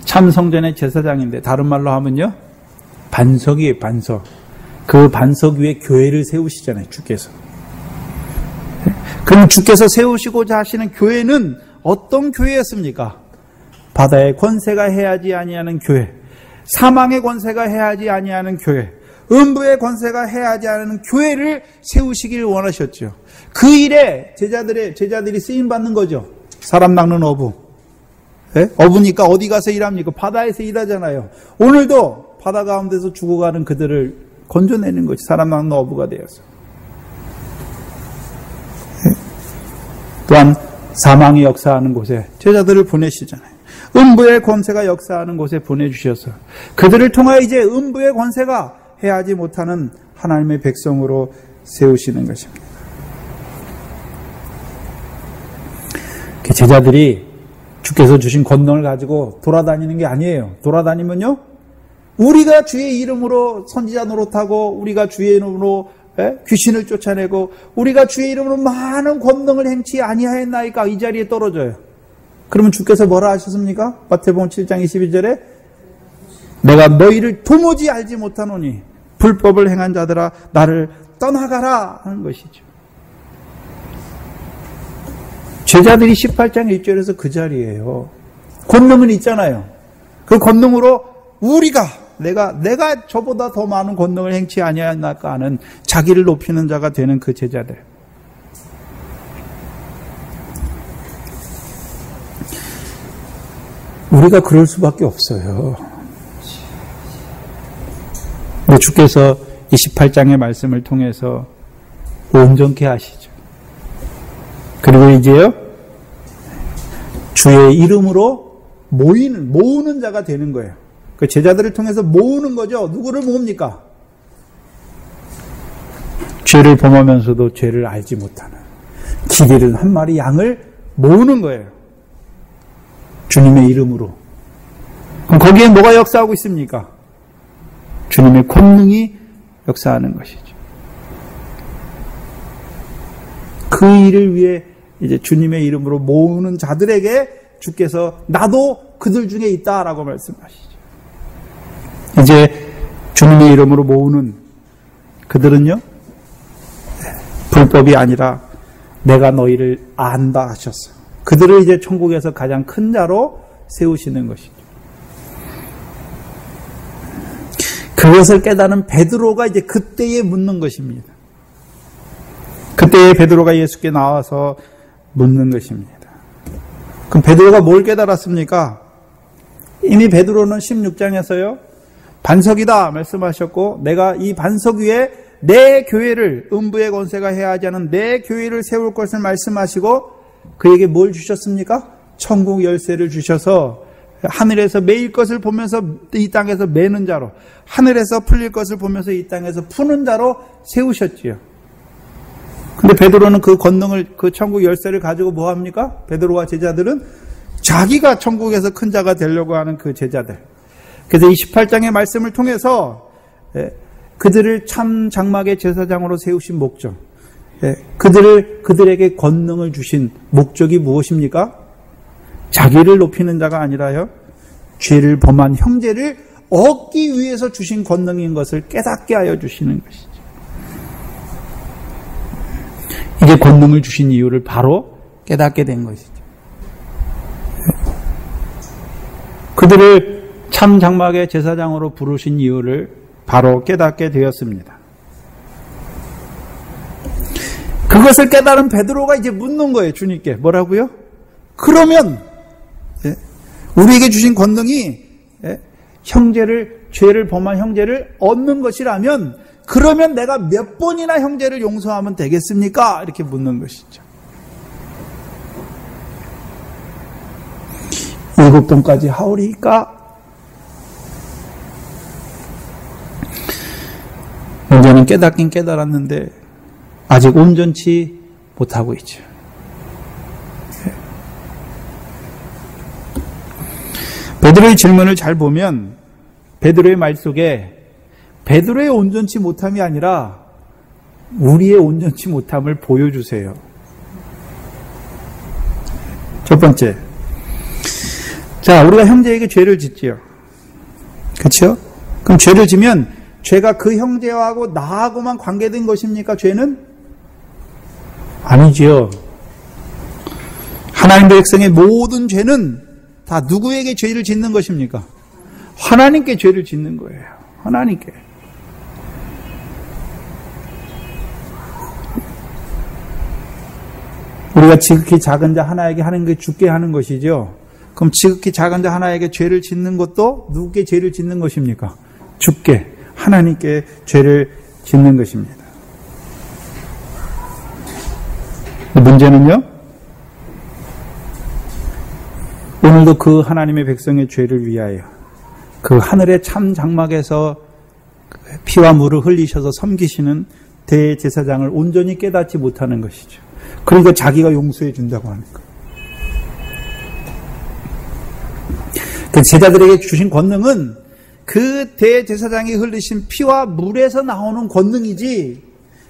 참 성전의 제사장인데 다른 말로 하면요 반석이에요. 반석. 그 반석 위에 교회를 세우시잖아요. 주께서. 그럼 주께서 세우시고자 하시는 교회는 어떤 교회였습니까? 바다의 권세가 해하지 아니하는 교회, 사망의 권세가 해하지 아니하는 교회, 음부의 권세가 해하지 않는 교회를 세우시길 원하셨죠. 그 일에 제자들이 쓰임 받는 거죠. 사람 낚는 어부. 네? 어부니까 어디 가서 일합니까? 바다에서 일하잖아요. 오늘도 바다 가운데서 죽어가는 그들을 건져내는 것이 사람 낚는 어부가 되어서. 네? 또한 사망이 역사하는 곳에 제자들을 보내시잖아요. 음부의 권세가 역사하는 곳에 보내주셔서 그들을 통하여 이제 음부의 권세가 해하지 못하는 하나님의 백성으로 세우시는 것입니다. 제자들이 주께서 주신 권능을 가지고 돌아다니는 게 아니에요. 돌아다니면요 우리가 주의 이름으로 선지자 노릇하고 우리가 주의 이름으로 귀신을 쫓아내고 우리가 주의 이름으로 많은 권능을 행치 아니하였나이까 이 자리에 떨어져요. 그러면 주께서 뭐라 하셨습니까? 마태복음 7장 22절에 내가 너희를 도무지 알지 못하노니 불법을 행한 자들아 나를 떠나가라 하는 것이죠. 제자들이 18장 1절에서 그 자리예요. 권능은 있잖아요. 그 권능으로 우리가 내가 저보다 더 많은 권능을 행치 아니하였나까 하는 자기를 높이는 자가 되는 그 제자들. 우리가 그럴 수밖에 없어요. 근데 주께서 28장의 말씀을 통해서 온전케 하시죠. 그리고 이제요 주의 이름으로 모으는 자가 되는 거예요. 그 제자들을 통해서 모으는 거죠. 누구를 모읍니까? 죄를 범하면서도 죄를 알지 못하는 길 잃은 한 마리 양을 모으는 거예요. 주님의 이름으로. 그럼 거기에 뭐가 역사하고 있습니까? 주님의 권능이 역사하는 것이죠. 그 일을 위해 이제 주님의 이름으로 모으는 자들에게 주께서 나도 그들 중에 있다라고 말씀하시죠. 이제 주님의 이름으로 모으는 그들은요, 불법이 아니라 내가 너희를 안다 하셨어. 그들을 이제 천국에서 가장 큰 자로 세우시는 것이죠. 그것을 깨달은 베드로가 이제 그때에 묻는 것입니다. 그때에 베드로가 예수께 나와서 묻는 것입니다. 그럼 베드로가 뭘 깨달았습니까? 이미 베드로는 16장에서요. 반석이다 말씀하셨고 내가 이 반석 위에 내 교회를 음부의 권세가 해하지 않은 내 교회를 세울 것을 말씀하시고 그에게 뭘 주셨습니까? 천국 열쇠를 주셔서 하늘에서 매일 것을 보면서 이 땅에서 매는 자로 하늘에서 풀릴 것을 보면서 이 땅에서 푸는 자로 세우셨지요. 근데 베드로는 그 권능을 그 천국 열쇠를 가지고 뭐 합니까? 베드로와 제자들은 자기가 천국에서 큰 자가 되려고 하는 그 제자들. 그래서 이 18장의 말씀을 통해서 그들을 참 장막의 제사장으로 세우신 목적, 그들에게 권능을 주신 목적이 무엇입니까? 자기를 높이는 자가 아니라요, 죄를 범한 형제를 얻기 위해서 주신 권능인 것을 깨닫게 하여 주시는 것이죠. 이제 권능을 주신 이유를 바로 깨닫게 된 것이죠. 그들을 참 장막의 제사장으로 부르신 이유를 바로 깨닫게 되었습니다. 그것을 깨달은 베드로가 이제 묻는 거예요. 주님께 뭐라고요? 그러면 우리에게 주신 권능이 죄를 범한 형제를 얻는 것이라면 그러면 내가 몇 번이나 형제를 용서하면 되겠습니까? 이렇게 묻는 것이죠. 7번까지 하오리까? 문제는 깨닫긴 깨달았는데 아직 온전치 못하고 있죠. 베드로의 질문을 잘 보면 베드로의 말 속에 베드로의 온전치 못함이 아니라 우리의 온전치 못함을 보여주세요. 첫 번째, 자, 우리가 형제에게 죄를 짓지요. 그렇죠? 그럼 죄를 지면 죄가 그 형제하고 나하고만 관계된 것입니까? 죄는? 아니지요. 하나님 백성의 모든 죄는 다 누구에게 죄를 짓는 것입니까? 하나님께 죄를 짓는 거예요. 하나님께. 우리가 지극히 작은 자 하나에게 하는 게 죽게 하는 것이죠. 그럼 지극히 작은 자 하나에게 죄를 짓는 것도 누구께 죄를 짓는 것입니까? 죽게 하나님께 죄를 짓는 것입니다. 문제는요, 오늘도 그 하나님의 백성의 죄를 위하여 그 하늘의 참 장막에서 피와 물을 흘리셔서 섬기시는 대제사장을 온전히 깨닫지 못하는 것이죠. 그러니까 자기가 용서해 준다고 하는 거예요. 그 제자들에게 주신 권능은 그 대제사장이 흘리신 피와 물에서 나오는 권능이지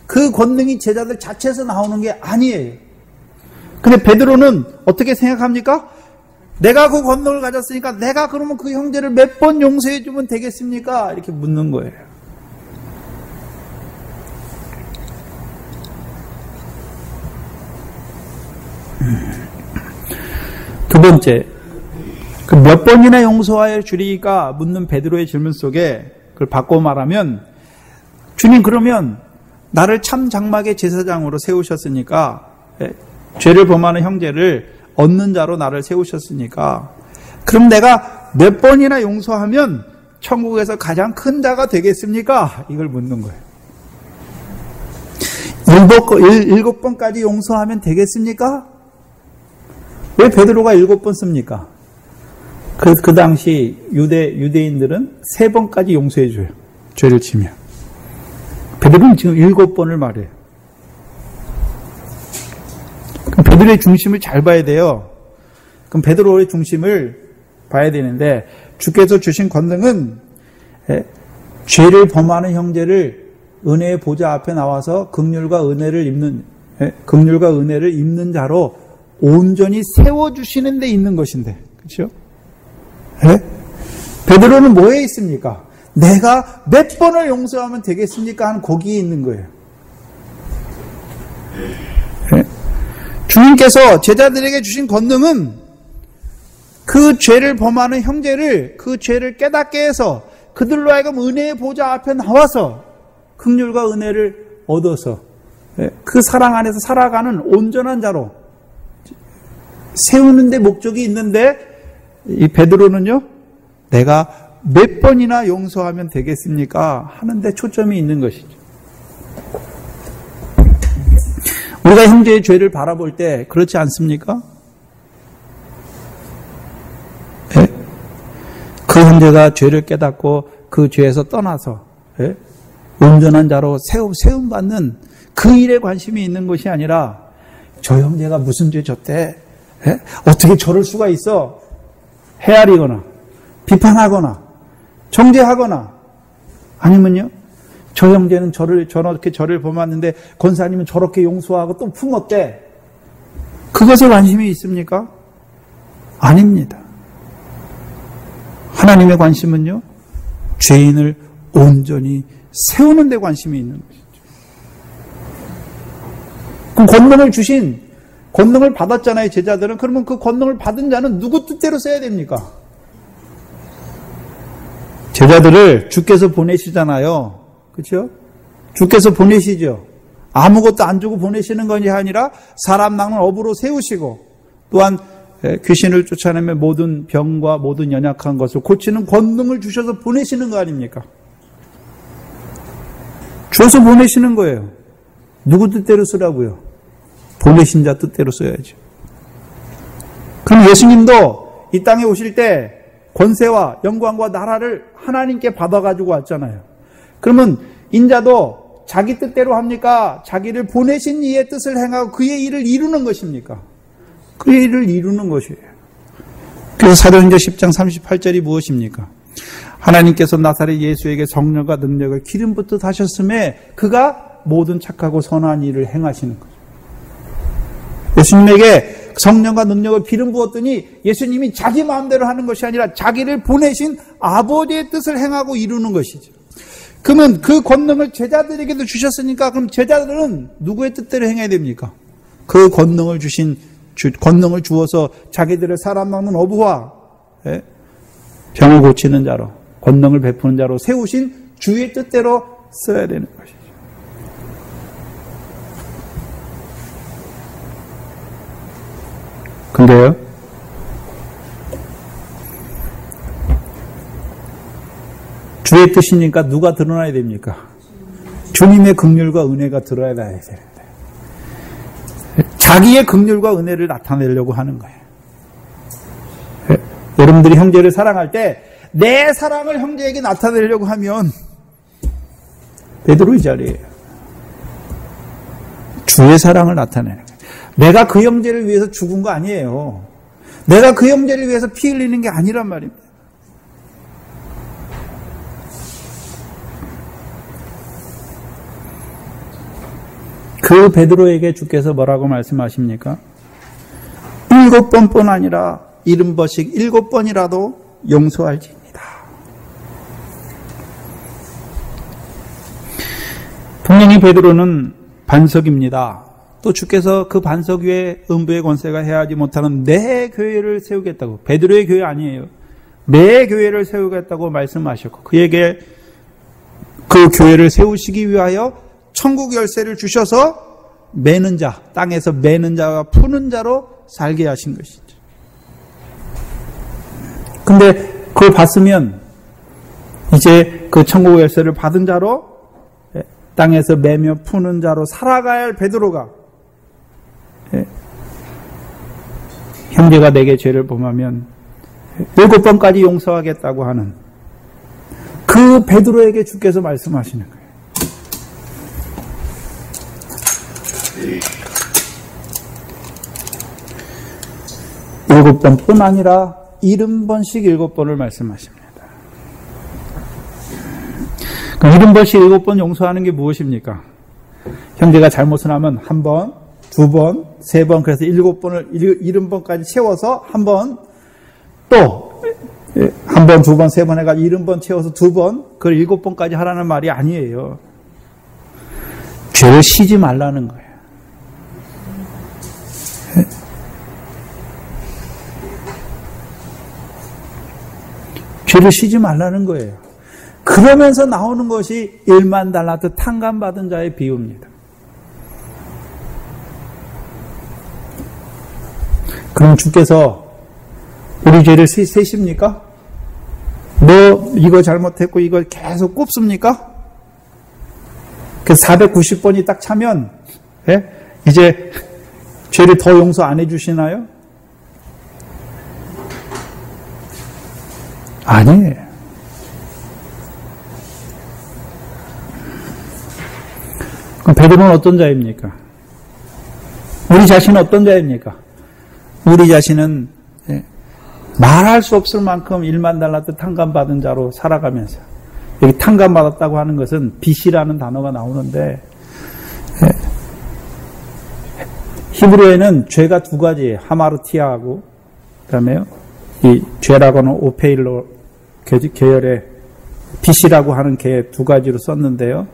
그 권능이 제자들 자체에서 나오는 게 아니에요. 근데 베드로는 어떻게 생각합니까? 내가 그 권능을 가졌으니까 내가 그러면 그 형제를 몇 번 용서해 주면 되겠습니까? 이렇게 묻는 거예요. 두 번째, 그 몇 번이나 용서하여 주리까 묻는 베드로의 질문 속에 그걸 바꿔 말하면, 주님 그러면 나를 참 장막의 제사장으로 세우셨으니까, 죄를 범하는 형제를 얻는 자로 나를 세우셨으니까, 그럼 내가 몇 번이나 용서하면 천국에서 가장 큰 자가 되겠습니까? 이걸 묻는 거예요. 7번까지 용서하면 되겠습니까? 왜 베드로가 7번 씁니까? 그 당시 유대인들은 3번까지 용서해줘요. 죄를 지면. 베드로는 지금 7번을 말해요. 그럼 베드로의 중심을 잘 봐야 돼요. 그럼 베드로의 중심을 봐야 되는데, 주께서 주신 권능은 죄를 범하는 형제를 은혜의 보좌 앞에 나와서 긍휼과 은혜를 입는 자로 온전히 세워주시는 데 있는 것인데, 그렇죠? 베드로는 뭐에 있습니까? 내가 몇 번을 용서하면 되겠습니까? 하는 거기에 있는 거예요. 주님께서 제자들에게 주신 권능은 그 죄를 범하는 형제를 그 죄를 깨닫게 해서 그들로 하여금 은혜의 보좌 앞에 나와서 긍휼과 은혜를 얻어서 그 사랑 안에서 살아가는 온전한 자로 세우는 데 목적이 있는데, 이 베드로는요 내가 몇 번이나 용서하면 되겠습니까? 하는데 초점이 있는 것이죠. 우리가 형제의 죄를 바라볼 때 그렇지 않습니까? 예? 그 형제가 죄를 깨닫고 그 죄에서 떠나서 예? 온전한 자로 세움받는 그 일에 관심이 있는 것이 아니라 저 형제가 무슨 죄 졌대? 예? 어떻게 저럴 수가 있어? 헤아리거나 비판하거나 정죄하거나 아니면요 저 형제는 저렇게 저를 범하는데 권사님은 저렇게 용서하고 또 품었대. 그것에 관심이 있습니까? 아닙니다. 하나님의 관심은요 죄인을 온전히 세우는 데 관심이 있는 것이죠. 그럼 권능을 받았잖아요, 제자들은. 그러면 그 권능을 받은 자는 누구 뜻대로 써야 됩니까? 제자들을 주께서 보내시잖아요. 그렇죠? 주께서 보내시죠. 아무것도 안 주고 보내시는 것이 아니라 사람 낚는 업으로 세우시고 또한 귀신을 쫓아내며 모든 병과 모든 연약한 것을 고치는 권능을 주셔서 보내시는 거 아닙니까? 주어서 보내시는 거예요. 누구 뜻대로 쓰라고요? 보내신 자 뜻대로 써야죠. 그럼 예수님도 이 땅에 오실 때 권세와 영광과 나라를 하나님께 받아가지고 왔잖아요. 그러면 인자도 자기 뜻대로 합니까? 자기를 보내신 이의 뜻을 행하고 그의 일을 이루는 것입니까? 그의 일을 이루는 것이에요. 그래서 사도행전 10장 38절이 무엇입니까? 하나님께서 나사렛 예수에게 성령과 능력을 기름 붓듯 하셨음에 그가 모든 착하고 선한 일을 행하시는 거죠. 예수님에게 성령과 능력을 기름 부었더니 예수님이 자기 마음대로 하는 것이 아니라 자기를 보내신 아버지의 뜻을 행하고 이루는 것이죠. 그러면 그 권능을 제자들에게도 주셨으니까 그럼 제자들은 누구의 뜻대로 행해야 됩니까? 그 권능을 권능을 주어서 자기들의 사람 막는 어부와 병을 고치는 자로 권능을 베푸는 자로 세우신 주의 뜻대로 써야 되는 것이죠. 근데요, 주의 뜻이니까 누가 드러나야 됩니까? 주님의 긍휼과 은혜가 드러나야 되는데 자기의 긍휼과 은혜를 나타내려고 하는 거예요. 여러분들이 형제를 사랑할 때 내 사랑을 형제에게 나타내려고 하면 베드로 이 자리예요. 주의 사랑을 나타내는 거예요. 내가 그 형제를 위해서 죽은 거 아니에요. 내가 그 형제를 위해서 피 흘리는 게 아니란 말입니다. 그 베드로에게 주께서 뭐라고 말씀하십니까? 7번뿐 아니라 70번씩 7번이라도 용서할지니다. 분명히 베드로는 반석입니다. 또 주께서 그 반석 위에 음부의 권세가 해하지 못하는 내 교회를 세우겠다고, 베드로의 교회 아니에요. 내 교회를 세우겠다고 말씀하셨고 그에게 그 교회를 세우시기 위하여 천국 열쇠를 주셔서 매는 자, 땅에서 매는 자와 푸는 자로 살게 하신 것이죠. 근데 그걸 봤으면 이제 그 천국 열쇠를 받은 자로 땅에서 매며 푸는 자로 살아가야 할 베드로가 형제가 내게 죄를 범하면 7번까지 용서하겠다고 하는 그 베드로에게 주께서 말씀하시는 거예요. 일곱 번뿐 아니라 70번씩 7번을 말씀하십니다. 그럼 70번씩 7번 용서하는 게 무엇입니까? 형제가 잘못을 하면 1번, 2번, 3번, 그래서 7번을 70번까지 채워서 1번, 또 1번, 2번, 3번 해가지고 70번 채워서 2번, 그걸 7번까지 하라는 말이 아니에요. 죄를 쉬지 말라는 거예요. 죄를 쉬지 말라는 거예요. 그러면서 나오는 것이 1만 달란트 탕감받은 자의 비유입니다. 그럼 주께서 우리 죄를 세십니까? 너 이거 잘못했고 이거 계속 꼽습니까? 그래서 490번이 딱 차면 이제 죄를 더 용서 안 해주시나요? 아니에요. 그럼 베드로는 어떤 자입니까? 우리 자신은 어떤 자입니까? 우리 자신은 말할 수 없을 만큼 1만 달란트 탕감받은 자로 살아가면서, 여기 탕감받았다고 하는 것은 빚이라는 단어가 나오는데, 히브리어에는 죄가 두 가지예요. 하마르티아하고 그다음에요, 이 죄라고는 오페일로 계열의 빚이라고 하는 개 두 가지로 썼는데요.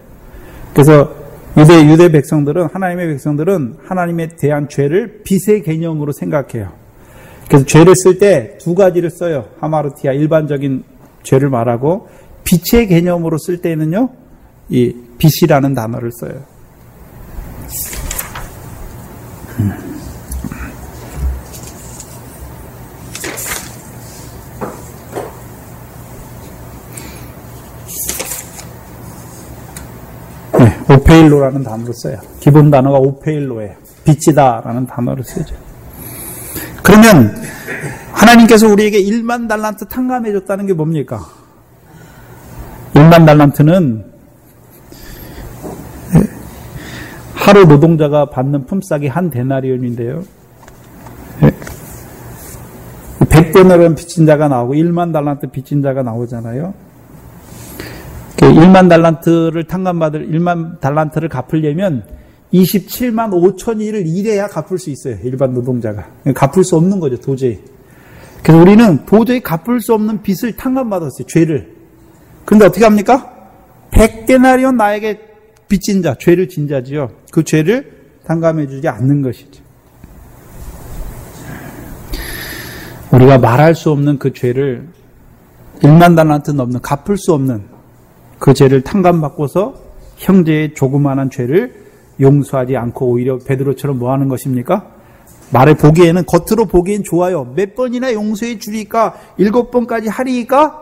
그래서 유대 백성들은, 하나님의 백성들은 하나님에 대한 죄를 빚의 개념으로 생각해요. 그래서 죄를 쓸 때 두 가지를 써요. 하마르티아, 일반적인 죄를 말하고, 빚의 개념으로 쓸 때는요, 이 빚이라는 단어를 써요. 오페일로라는 단어를 써요. 기본 단어가 오페일로예요. 빚이다라는 단어를 쓰죠. 그러면 하나님께서 우리에게 1만 달란트 탕감해 줬다는 게 뭡니까? 1만 달란트는 하루 노동자가 받는 품삯이 한 데나리온인데요. 100데나리온 빚진 자가 나오고 1만 달란트 빚진 자가 나오잖아요. 1만 달란트를 탕감받을, 1만 달란트를 갚으려면 27만 5천일을 일해야 갚을 수 있어요. 일반 노동자가. 갚을 수 없는 거죠, 도저히. 그래서 우리는 도저히 갚을 수 없는 빚을 탕감받았어요, 죄를. 그런데 어떻게 합니까? 100데나리온 나에게 빚진 자, 죄를 진 자지요. 그 죄를 탕감해 주지 않는 것이죠. 우리가 말할 수 없는 그 죄를 1만 달란트 넘는, 갚을 수 없는 그 죄를 탕감받고서 형제의 조그마한 죄를 용서하지 않고 오히려 베드로처럼 뭐 하는 것입니까? 말해 보기에는, 겉으로 보기엔 좋아요. 몇 번이나 용서해 주니까 7번까지 하리니까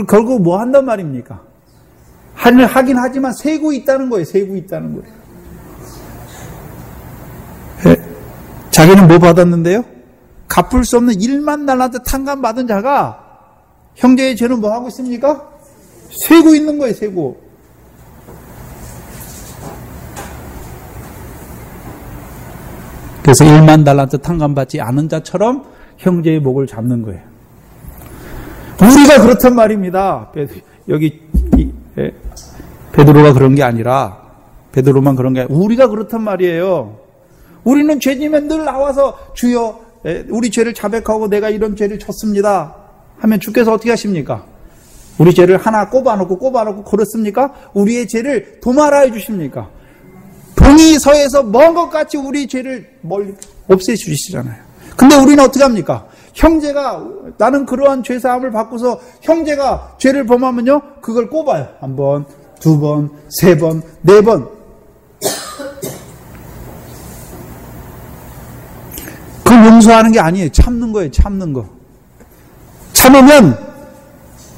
결국 뭐 한단 말입니까? 하긴 하지만 세고 있다는 거예요. 세고 있다는 거예요. 자기는 뭐 받았는데요? 갚을 수 없는 1만 달란트 탕감받은 자가 형제의 죄는 뭐 하고 있습니까? 세고 있는 거예요. 세고. 그래서 1만 달란트 탕감받지 않은 자처럼 형제의 목을 잡는 거예요. 우리가 그렇단 말입니다. 여기 베드로가 그런 게 아니라, 베드로만 그런 게 아니라 우리가 그렇단 말이에요. 우리는 죄지면 늘 나와서 주여 우리 죄를 자백하고 내가 이런 죄를 졌습니다 하면 주께서 어떻게 하십니까? 우리 죄를 하나 꼽아놓고 그렇습니까? 우리의 죄를 도말하여 주십니까? 동이 서에서 먼 것 같이 우리 죄를 멀리 없애주시잖아요. 근데 우리는 어떻게 합니까? 형제가, 나는 그러한 죄사함을 받고서 형제가 죄를 범하면요, 그걸 꼽아요. 한 번, 두 번, 세 번, 네 번. 그걸 용서하는 게 아니에요. 참는 거예요. 참는 거. 참으면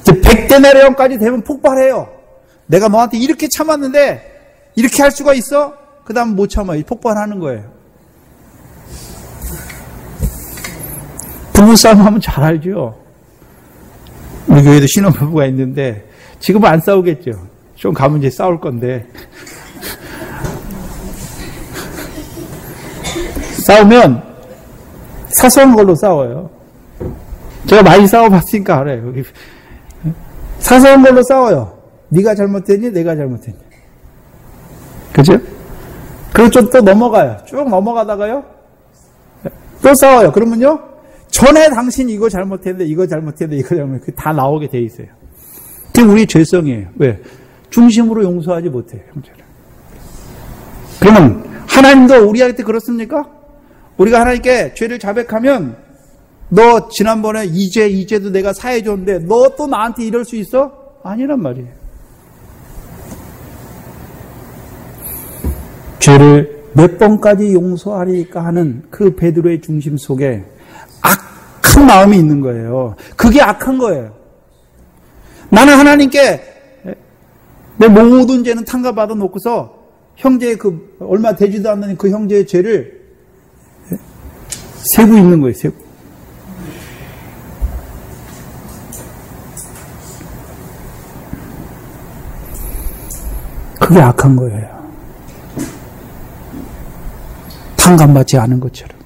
100데나리온까지 되면 폭발해요. 내가 너한테 이렇게 참았는데 이렇게 할 수가 있어? 그 다음 못 참아요. 폭발하는 거예요. 부부싸움 하면 잘 알죠. 우리 교회도 신혼부부가 있는데 지금은 안 싸우겠죠. 좀 가면 이제 싸울 건데 싸우면 사소한 걸로 싸워요. 제가 많이 싸워봤으니까 알아요. 사소한 걸로 싸워요. 네가 잘못했니? 내가 잘못했니? 그죠? 그리고 좀 또 넘어가요. 쭉 넘어가다가요, 또 싸워요. 그러면요, 전에 당신이 이거 잘못했는데, 이거 잘못했는데, 다 나오게 돼 있어요. 그게 우리의 죄성이에요. 왜? 중심으로 용서하지 못해요, 형제를. 그러면 하나님도 우리한테 그렇습니까? 우리가 하나님께 죄를 자백하면, 너 지난번에 이 죄도 내가 사해줬는데 너 또 나한테 이럴 수 있어? 아니란 말이에요. 죄를 몇 번까지 용서하리까 하는 그 베드로의 중심 속에 악한 마음이 있는 거예요. 그게 악한 거예요. 나는 하나님께 내 모든 죄는 탕감받아 놓고서 형제의 그 얼마 되지도 않는 그 형제의 죄를 세고 있는 거예요. 세고. 그게 악한 거예요. 탕감받지 않은 것처럼.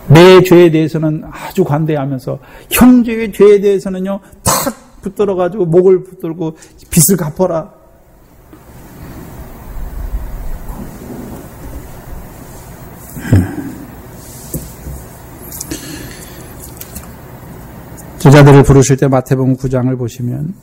내 죄에 대해서는 아주 관대하면서 형제의 죄에 대해서는요 탁 붙들어가지고 목을 붙들고 빚을 갚아라. 제자들을 부르실 때 마태복음 9장을 보시면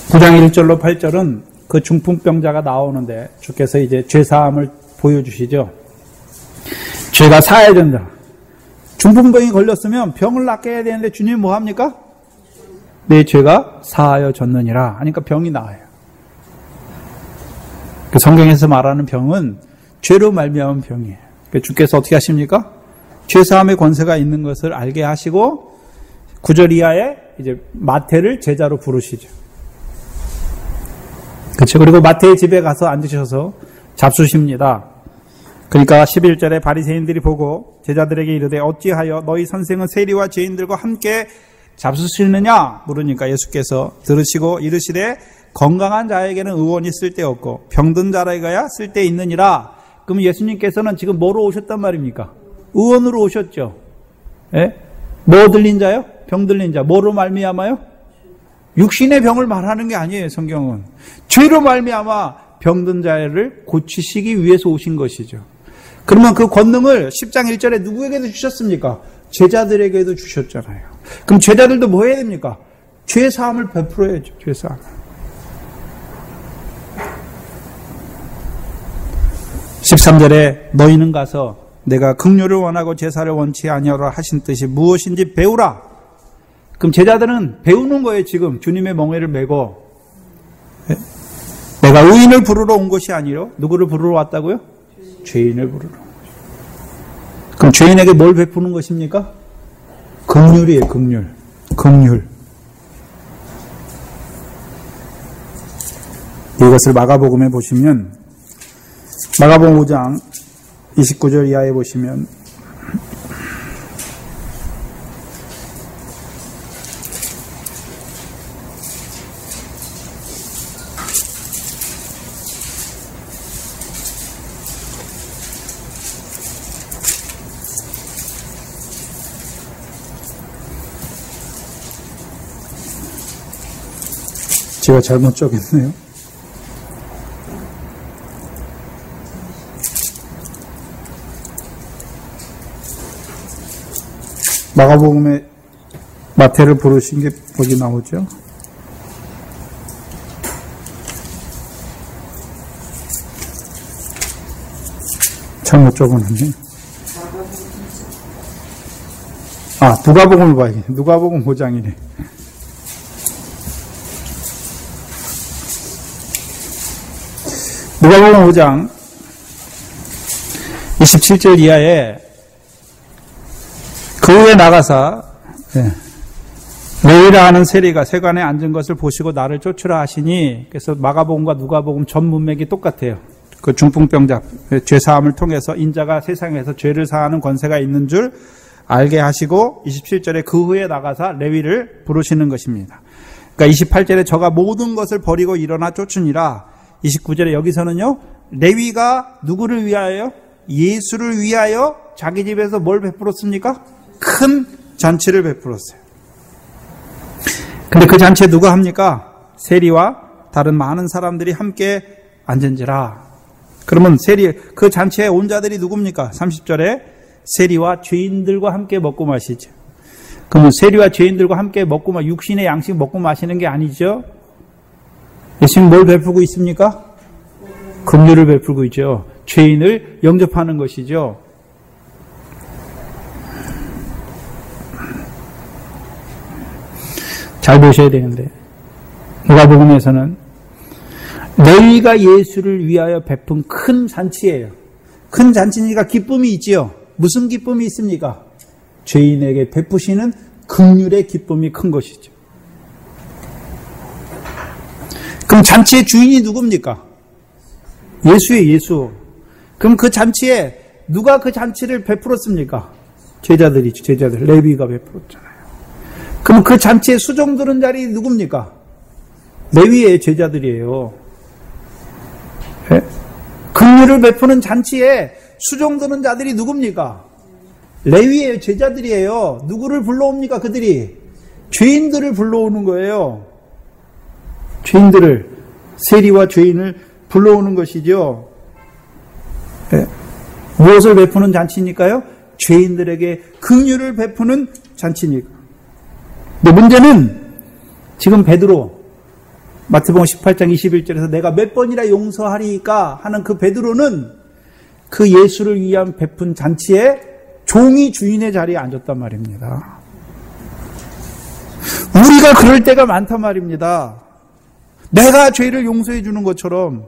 (9장 1절로 8절은) 그 중풍병자가 나오는데 주께서 이제 죄사함을 보여주시죠. 죄가 사해야 된다. 중풍병이 걸렸으면 병을 낫게 해야 되는데 주님이 뭐 합니까? 내 죄가 사하여졌느니라 하니까 병이 나아요. 그 성경에서 말하는 병은 죄로 말미암은 병이에요. 주께서 어떻게 하십니까? 죄사함의 권세가 있는 것을 알게 하시고 9절 이하에 이제 마태를 제자로 부르시죠. 그렇죠. 그리고 마태의 집에 가서 앉으셔서 잡수십니다. 그러니까 11절에 바리새인들이 보고 제자들에게 이르되 어찌하여 너희 선생은 세리와 죄인들과 함께 잡수시느냐 물으니까 예수께서 들으시고 이르시되 건강한 자에게는 의원이 쓸데없고 병든 자라야 쓸데있느니라. 그럼 예수님께서는 지금 뭐로 오셨단 말입니까? 의원으로 오셨죠. 예? 뭐 들린 자요? 병 들린 자. 뭐로 말미암아요? 육신의 병을 말하는 게 아니에요. 성경은 죄로 말미암아 병든 자를 고치시기 위해서 오신 것이죠. 그러면 그 권능을 10장 1절에 누구에게도 주셨습니까? 제자들에게도 주셨잖아요. 그럼 제자들도 뭐 해야 됩니까? 죄사함을 베풀어야죠. 죄사함을. 13절에 너희는 가서 내가 긍휼을 원하고 제사를 원치 아니하라 하신 뜻이 무엇인지 배우라. 그럼 제자들은 배우는 거예요. 지금 주님의 멍에를 메고 내가 의인을 부르러 온 것이 아니라 누구를 부르러 왔다고요? 죄인을 부르러. 그럼 죄인에게 뭘 베푸는 것입니까? 긍휼이에요. 긍휼. 긍휼. 이것을 마가복음에 보시면 마가복음 5장 29절 이하에 보시면 제가 잘못 적었네요. 마가복음에 마태를 부르신 게 어디 나오죠? 잘못 적었네. 누가복음을 봐야겠네. 누가복음 5장이네. 누가복음 5장 27절 이하에 그 후에 나가사 레위라 하는 세리가 세관에 앉은 것을 보시고 나를 쫓으라 하시니, 그래서 마가복음과 누가복음 전 문맥이 똑같아요. 그 중풍병자 죄사함을 통해서 인자가 세상에서 죄를 사하는 권세가 있는 줄 알게 하시고 27절에 그 후에 나가사 레위를 부르시는 것입니다. 그러니까 28절에 저가 모든 것을 버리고 일어나 쫓으니라. 29절에 여기서는요, 레위가 누구를 위하여? 예수를 위하여 자기 집에서 뭘 베풀었습니까? 큰 잔치를 베풀었어요. 근데 그 잔치에 누가 합니까? 세리와 다른 많은 사람들이 함께 앉은지라. 그러면 그 잔치에 온 자들이 누굽니까? 30절에 세리와 죄인들과 함께 먹고 마시죠. 그러면 세리와 죄인들과 함께 먹고 육신의 양식 먹고 마시는 게 아니죠. 예수님 뭘 베풀고 있습니까? 긍휼을 베풀고 있죠. 죄인을 영접하는 것이죠. 잘 보셔야 되는데 누가복음에서는 레위가 예수를 위하여 베푼 큰 잔치예요. 큰 잔치니까 기쁨이 있지요. 무슨 기쁨이 있습니까? 죄인에게 베푸시는 긍휼의 기쁨이 큰 것이죠. 그럼 잔치의 주인이 누굽니까? 예수예요, 예수. 그럼 그 잔치에 누가 그 잔치를 베풀었습니까? 제자들이죠, 제자들. 레위가 베풀었잖아요. 그럼 그 잔치에 수종 드는 자리 누굽니까? 레위의 제자들이에요. 네? 긍휼을 베푸는 잔치에 수종 드는 자들이 누굽니까? 레위의 제자들이에요. 누구를 불러옵니까? 그들이 죄인들을 불러오는 거예요. 죄인들을, 세리와 죄인을 불러오는 것이죠. 네. 무엇을 베푸는 잔치니까요? 죄인들에게 긍휼을 베푸는 잔치니까. 근데 문제는 지금 베드로, 마태복음 18장 21절에서 내가 몇 번이나 용서하리까 하는 그 베드로는 그 예수를 위한 베푼 잔치에 종이 주인의 자리에 앉았단 말입니다. 우리가 그럴 때가 많단 말입니다. 내가 죄를 용서해 주는 것처럼.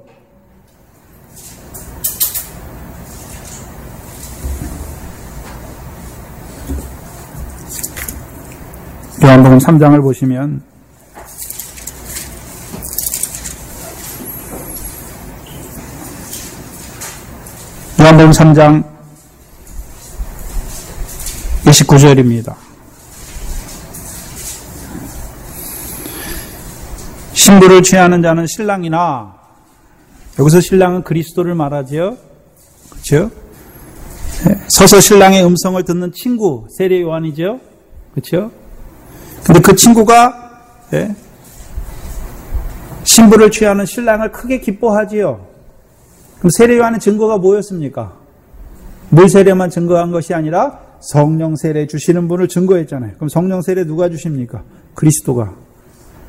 요한복음 3장을 보시면 요한복음 3장 29절입니다. 신부를 취하는 자는 신랑이나, 여기서 신랑은 그리스도를 말하지요. 그렇죠? 서서 신랑의 음성을 듣는 친구, 세례 요한이죠. 그렇죠? 근데 그 친구가 신부를 취하는 신랑을 크게 기뻐하지요. 그럼 세례 요한의 증거가 뭐였습니까? 물 세례만 증거한 것이 아니라 성령 세례 주시는 분을 증거했잖아요. 그럼 성령 세례 누가 주십니까? 그리스도가.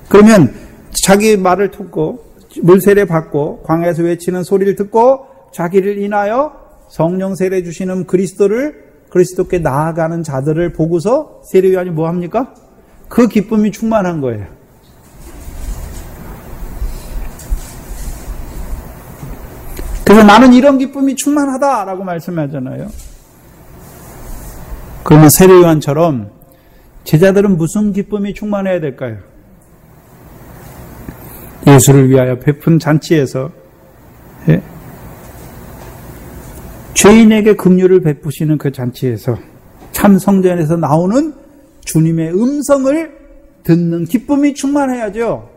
그러면 자기 말을 듣고 물 세례 받고 광야에서 외치는 소리를 듣고 자기를 인하여 성령 세례 주시는 그리스도께 나아가는 자들을 보고서 세례 요한이 뭐 합니까? 그 기쁨이 충만한 거예요. 그래서 나는 이런 기쁨이 충만하다라고 말씀하잖아요. 그러면 세례 요한처럼 제자들은 무슨 기쁨이 충만해야 될까요? 예수를 위하여 베푼 잔치에서 죄인에게 긍휼을 베푸시는 그 잔치에서 참 성전에서 나오는 주님의 음성을 듣는 기쁨이 충만해야죠.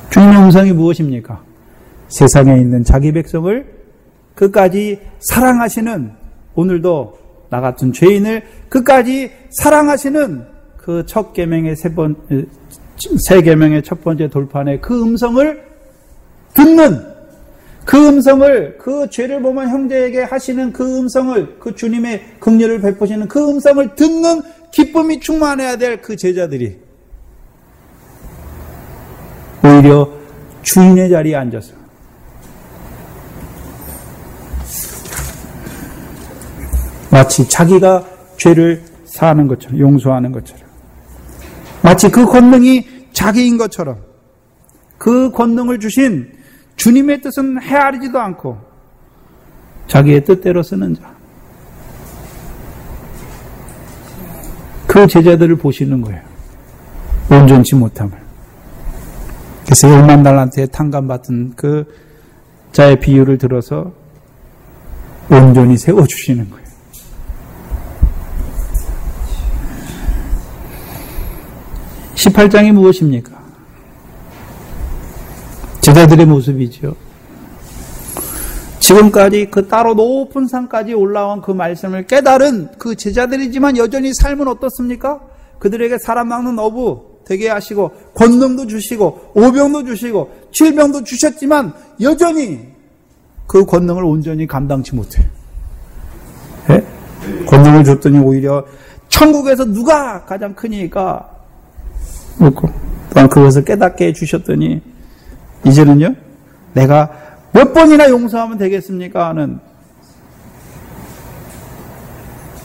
주님의 음성이 무엇입니까? 세상에 있는 자기 백성을 끝까지 사랑하시는, 오늘도 나 같은 죄인을 끝까지 사랑하시는 그 첫 계명의 세 계명의 첫 번째 돌판의 그 음성을 듣는, 그 음성을, 그 죄를 범한 형제에게 하시는 그 음성을, 그 주님의 긍휼을 베푸시는 그 음성을 듣는 기쁨이 충만해야 될 그 제자들이 오히려 주인의 자리에 앉아서 마치 자기가 죄를 사하는 것처럼, 용서하는 것처럼, 마치 그 권능이 자기인 것처럼, 그 권능을 주신 주님의 뜻은 헤아리지도 않고 자기의 뜻대로 쓰는 자, 그 제자들을 보시는 거예요. 온전치 못함을. 그래서 1만 달란트에 탕감받은 그 자의 비유를 들어서 온전히 세워주시는 거예요. 이 18장이 무엇입니까? 제자들의 모습이죠. 지금까지 그 따로 높은 산까지 올라온 그 말씀을 깨달은 그 제자들이지만 여전히 삶은 어떻습니까? 그들에게 사람 낚는 어부 되게 하시고 권능도 주시고 오병도 주시고 질병도 주셨지만 여전히 그 권능을 온전히 감당치 못해요. 네? 권능을 줬더니 오히려 천국에서 누가 가장 크니까 묻고, 또한 그것을 깨닫게 해주셨더니 이제는요, 내가 몇 번이나 용서하면 되겠습니까? 하는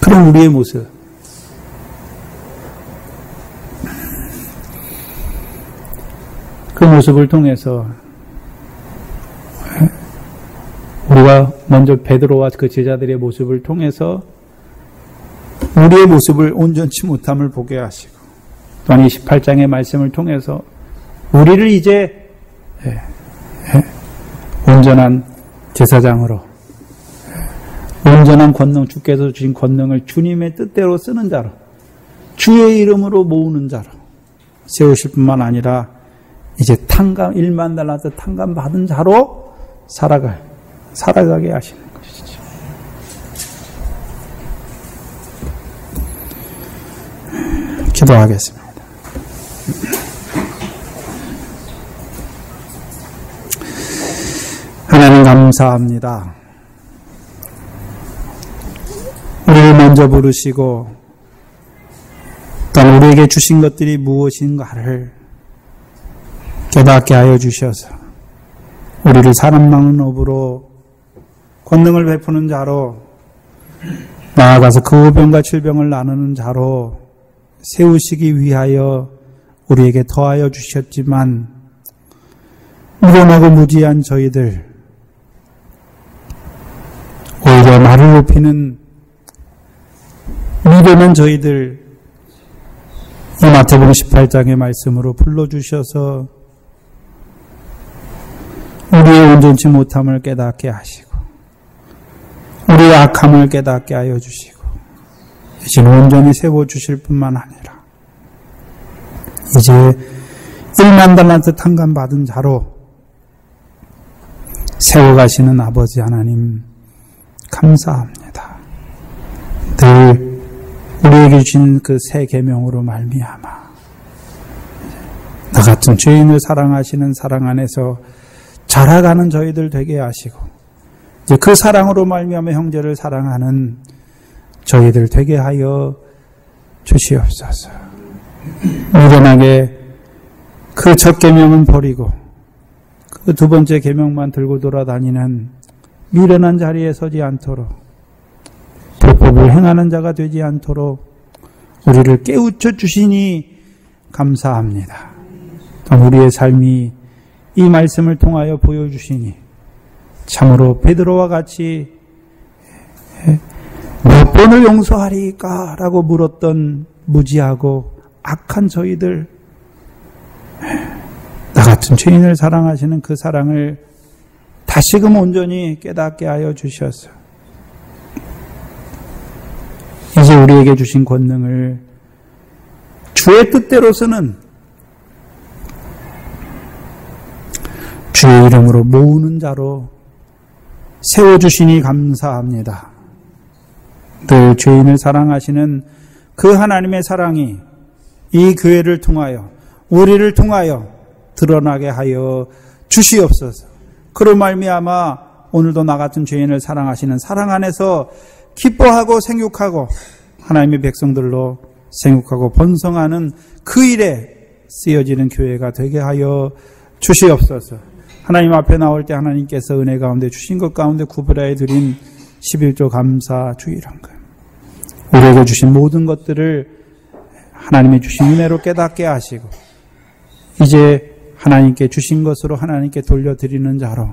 그런 우리의 모습. 그 모습을 통해서 우리가 먼저 베드로와 그 제자들의 모습을 통해서 우리의 모습을 온전치 못함을 보게 하시고, 또한 28장의 말씀을 통해서 우리를 이제 온전한 제사장으로, 온전한 권능, 주께서 주신 권능을 주님의 뜻대로 쓰는 자로, 주의 이름으로 모으는 자로 세우실 뿐만 아니라 이제 1만 달란트 탕감 받은 자로 살아가게 하시는 것이죠. 기도하겠습니다. 하나님 감사합니다. 우리를 먼저 부르시고 또 우리에게 주신 것들이 무엇인가를 깨닫게 하여 주셔서 우리를 사람 막는 업으로 권능을 베푸는 자로, 나아가서 그 오병과 질병을 나누는 자로 세우시기 위하여 우리에게 더하여 주셨지만, 미련하고 무지한 저희들, 오히려 나를 높이는 미련한 저희들, 이 마태복음 18장의 말씀으로 불러주셔서 우리의 온전치 못함을 깨닫게 하시고 우리의 악함을 깨닫게 하여 주시고 이제 온전히 세워주실 뿐만 아니라 이제 1만 달란트 탕감 받은 자로 세워가시는 아버지 하나님 감사합니다. 늘 우리에게 주신 그 새 계명으로 말미암아 나 같은 죄인을 사랑하시는 사랑 안에서 자라가는 저희들 되게 하시고, 이제 그 사랑으로 말미암아 형제를 사랑하는 저희들 되게 하여 주시옵소서. 미련하게 그 첫 계명은 버리고 그 두 번째 계명만 들고 돌아다니는 미련한 자리에 서지 않도록, 불법을 행하는 자가 되지 않도록 우리를 깨우쳐 주시니 감사합니다. 우리의 삶이 이 말씀을 통하여 보여주시니 참으로 베드로와 같이 몇 번을 용서하리까? 라고 물었던 무지하고 악한 저희들, 나 같은 죄인을 사랑하시는 그 사랑을 다시금 온전히 깨닫게 하여 주셔서 이제 우리에게 주신 권능을 주의 뜻대로 쓰는, 주의 이름으로 모으는 자로 세워주시니 감사합니다. 늘 죄인을 사랑하시는 그 하나님의 사랑이 이 교회를 통하여, 우리를 통하여 드러나게 하여 주시옵소서. 그로 말미암아 오늘도 나 같은 죄인을 사랑하시는 사랑 안에서 기뻐하고 생육하고 하나님의 백성들로 생육하고 번성하는 그 일에 쓰여지는 교회가 되게 하여 주시옵소서. 하나님 앞에 나올 때 하나님께서 은혜 가운데 주신 것 가운데 구별하여 드린 11조 감사 주일헌금, 우리에게 주신 모든 것들을 하나님의 주신 은혜로 깨닫게 하시고 이제 하나님께 주신 것으로 하나님께 돌려드리는 자로,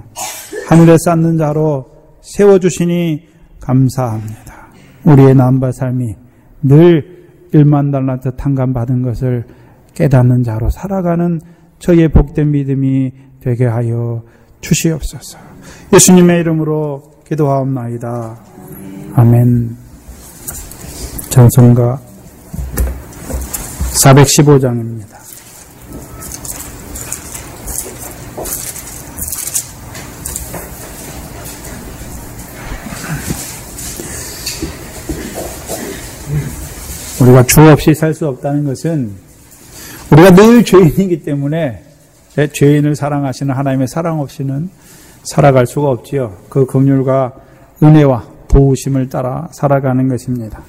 하늘에 쌓는 자로 세워주시니 감사합니다. 우리의 남바 삶이 늘 1만 달란트 탕감 받은 것을 깨닫는 자로 살아가는 저희의 복된 믿음이 되게 하여 주시옵소서. 예수님의 이름으로 기도하옵나이다. 아멘. 찬송가 415장입니다. 우리가 주 없이 살 수 없다는 것은 우리가 늘 죄인이기 때문에 죄인을 사랑하시는 하나님의 사랑 없이는 살아갈 수가 없지요. 그 긍휼과 은혜와 도우심을 따라 살아가는 것입니다.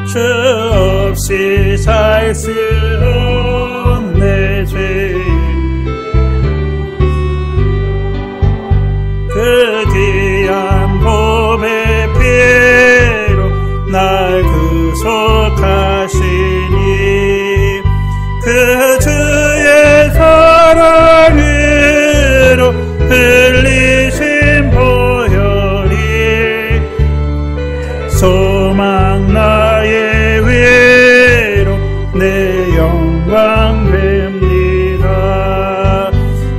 주 없이 살 수 없네 죄, 그 귀한 보배 피로 날 구속하시니 그 주의 사랑으로 흘리신 보혈이 소망 나의 위로 내 영광 됩니다.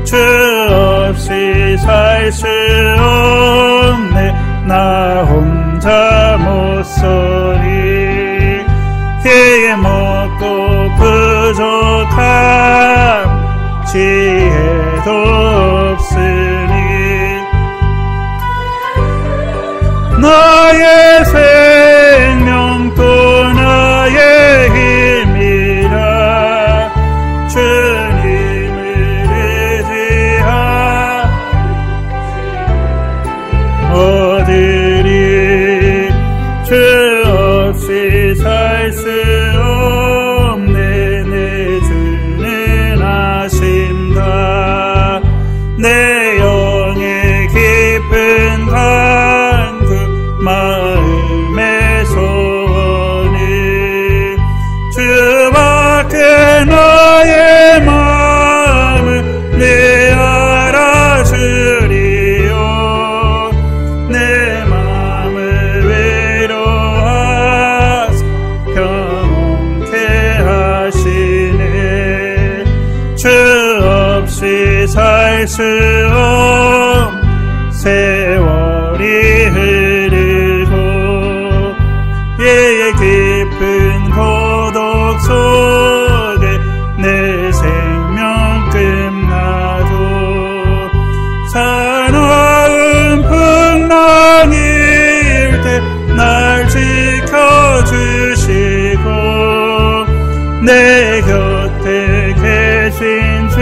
주 없이 살 수 없네 나 혼자 못 서리 피에 먹고 부족함 지혜도 없으니 나의 생명 또 나의 힘이라 주님을 의지하오리니 주 없이 살 수 없네 내 주는 아신다 내 영의 깊은 간구 마음의 소원이 주밖에 나의 마음을 네 알아주리요 내 마음을 위로하사 평온케 하시네 주 없이 살 수 없는 세월이 흐르고 이 깊은 고독 속에 내 생명 끝나도 사나운 풍랑일 때 날 지켜주시고 내 곁에 계신 주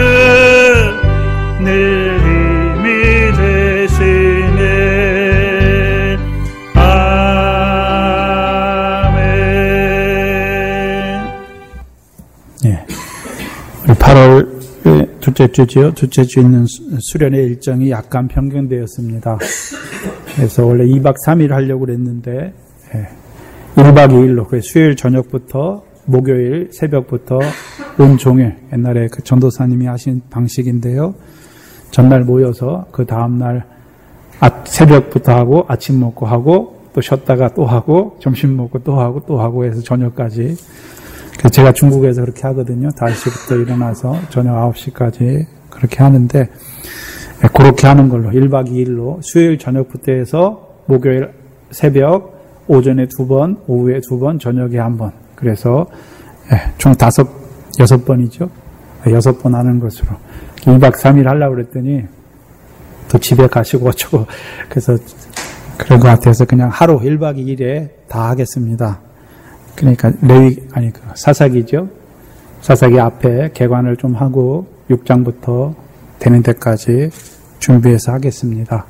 늘 힘이 되시네 아멘. 예, 우리 8월 둘째 주지요. 둘째 주 있는 수련회 일정이 약간 변경되었습니다. 그래서 원래 2박 3일 하려고 그랬는데 1박 2일로 수요일 저녁부터 목요일 새벽부터 온종일 옛날에 그 전도사님이 하신 방식인데요. 전날 모여서 그 다음날 새벽부터 하고 아침 먹고 하고 또 쉬었다가 또 하고 점심 먹고 또 하고 또 하고 해서 저녁까지. 제가 중국에서 그렇게 하거든요. 5시부터 일어나서 저녁 9시까지 그렇게 하는데 그렇게 하는 걸로 1박 2일로 수요일 저녁부터 해서 목요일 새벽 오전에 2번, 오후에 2번, 저녁에 1번. 그래서 총 6번이죠. 6번 하는 것으로 2박 3일 하려고 그랬더니 또 집에 가시고 어쩌고 그래서 그런 것 같아서 그냥 하루 1박 2일에 다 하겠습니다. 그러니까 사사기죠. 사사기 앞에 개관을 좀 하고 6장부터 되는 데까지 준비해서 하겠습니다.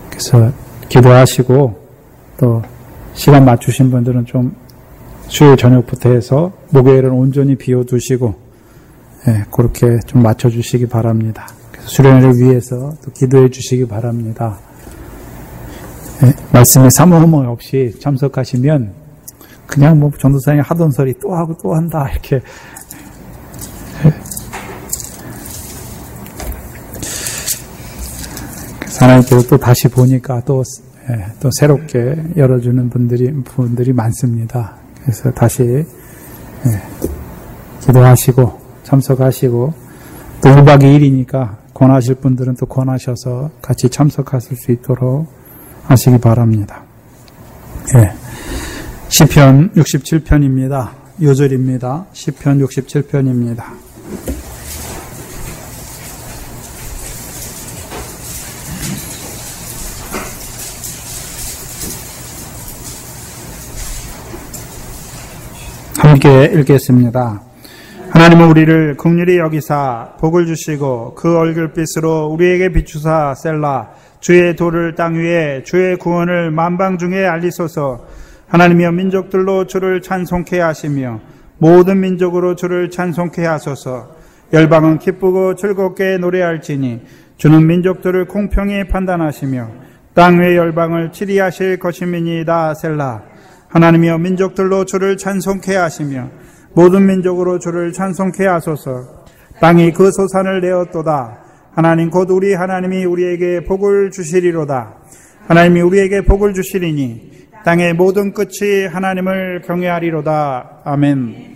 그래서 기도하시고 또 시간 맞추신 분들은 좀 수요일 저녁부터 해서 목요일은 온전히 비워두시고 그렇게 좀 맞춰주시기 바랍니다. 그래서 수련회를 위해서 또 기도해 주시기 바랍니다. 말씀에 사모함 없이 참석하시면 그냥 뭐 전도사님이 하던 소리 또 하고 또 한다 이렇게 하나님께서 또 다시 보니까 또 새롭게 열어주는 분들이 많습니다. 그래서 다시 기도하시고 참석하시고 또 1박 2일이니까 권하실 분들은 또 권하셔서 같이 참석하실 수 있도록 하시기 바랍니다. 시편 67편입니다. 요절입니다. 시편 67편입니다. 함께 읽겠습니다. 하나님은 우리를 긍휼히 여기사 복을 주시고 그 얼굴빛으로 우리에게 비추사 셀라. 주의 도를 땅 위에 주의 구원을 만방 중에 알리소서. 하나님이여 민족들로 주를 찬송케 하시며 모든 민족으로 주를 찬송케 하소서. 열방은 기쁘고 즐겁게 노래할지니 주는 민족들을 공평히 판단하시며 땅 위의 열방을 치리하실 것임이니이다. 셀라. 하나님이여 민족들로 주를 찬송케 하시며 모든 민족으로 주를 찬송케 하소서. 땅이 그 소산을 내었도다. 하나님 곧 우리 하나님이 우리에게 복을 주시리로다. 하나님이 우리에게 복을 주시리니 땅의 모든 끝이 하나님을 경외하리로다. 아멘.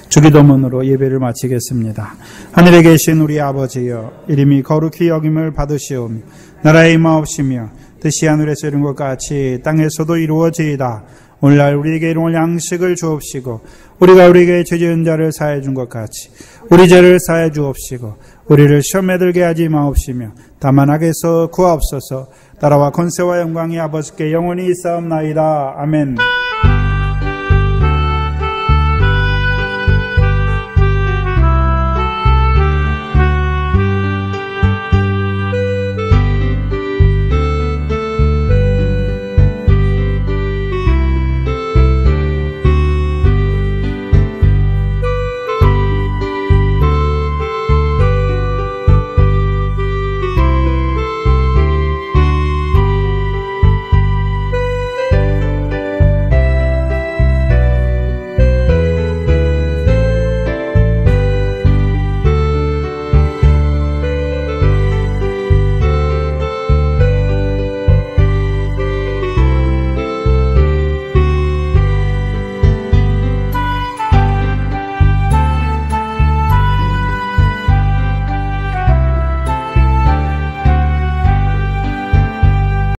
주기도문으로 예배를 마치겠습니다. 하늘에 계신 우리 아버지여, 이름이 거룩히 여김을 받으시오며 나라의 임하옵시며 뜻이 하늘에서 이룬 것 같이 땅에서도 이루어지이다. 오늘날 우리에게 일용할 양식을 주옵시고 우리가 우리에게 죄 지은 자를 사해 준 것 같이 우리 죄를 사해 주옵시고 우리를 시험에 들게 하지 마옵시며 다만 악에서 구하옵소서. 나라와 권세와 영광이 아버지께 영원히 있사옵나이다. 아멘.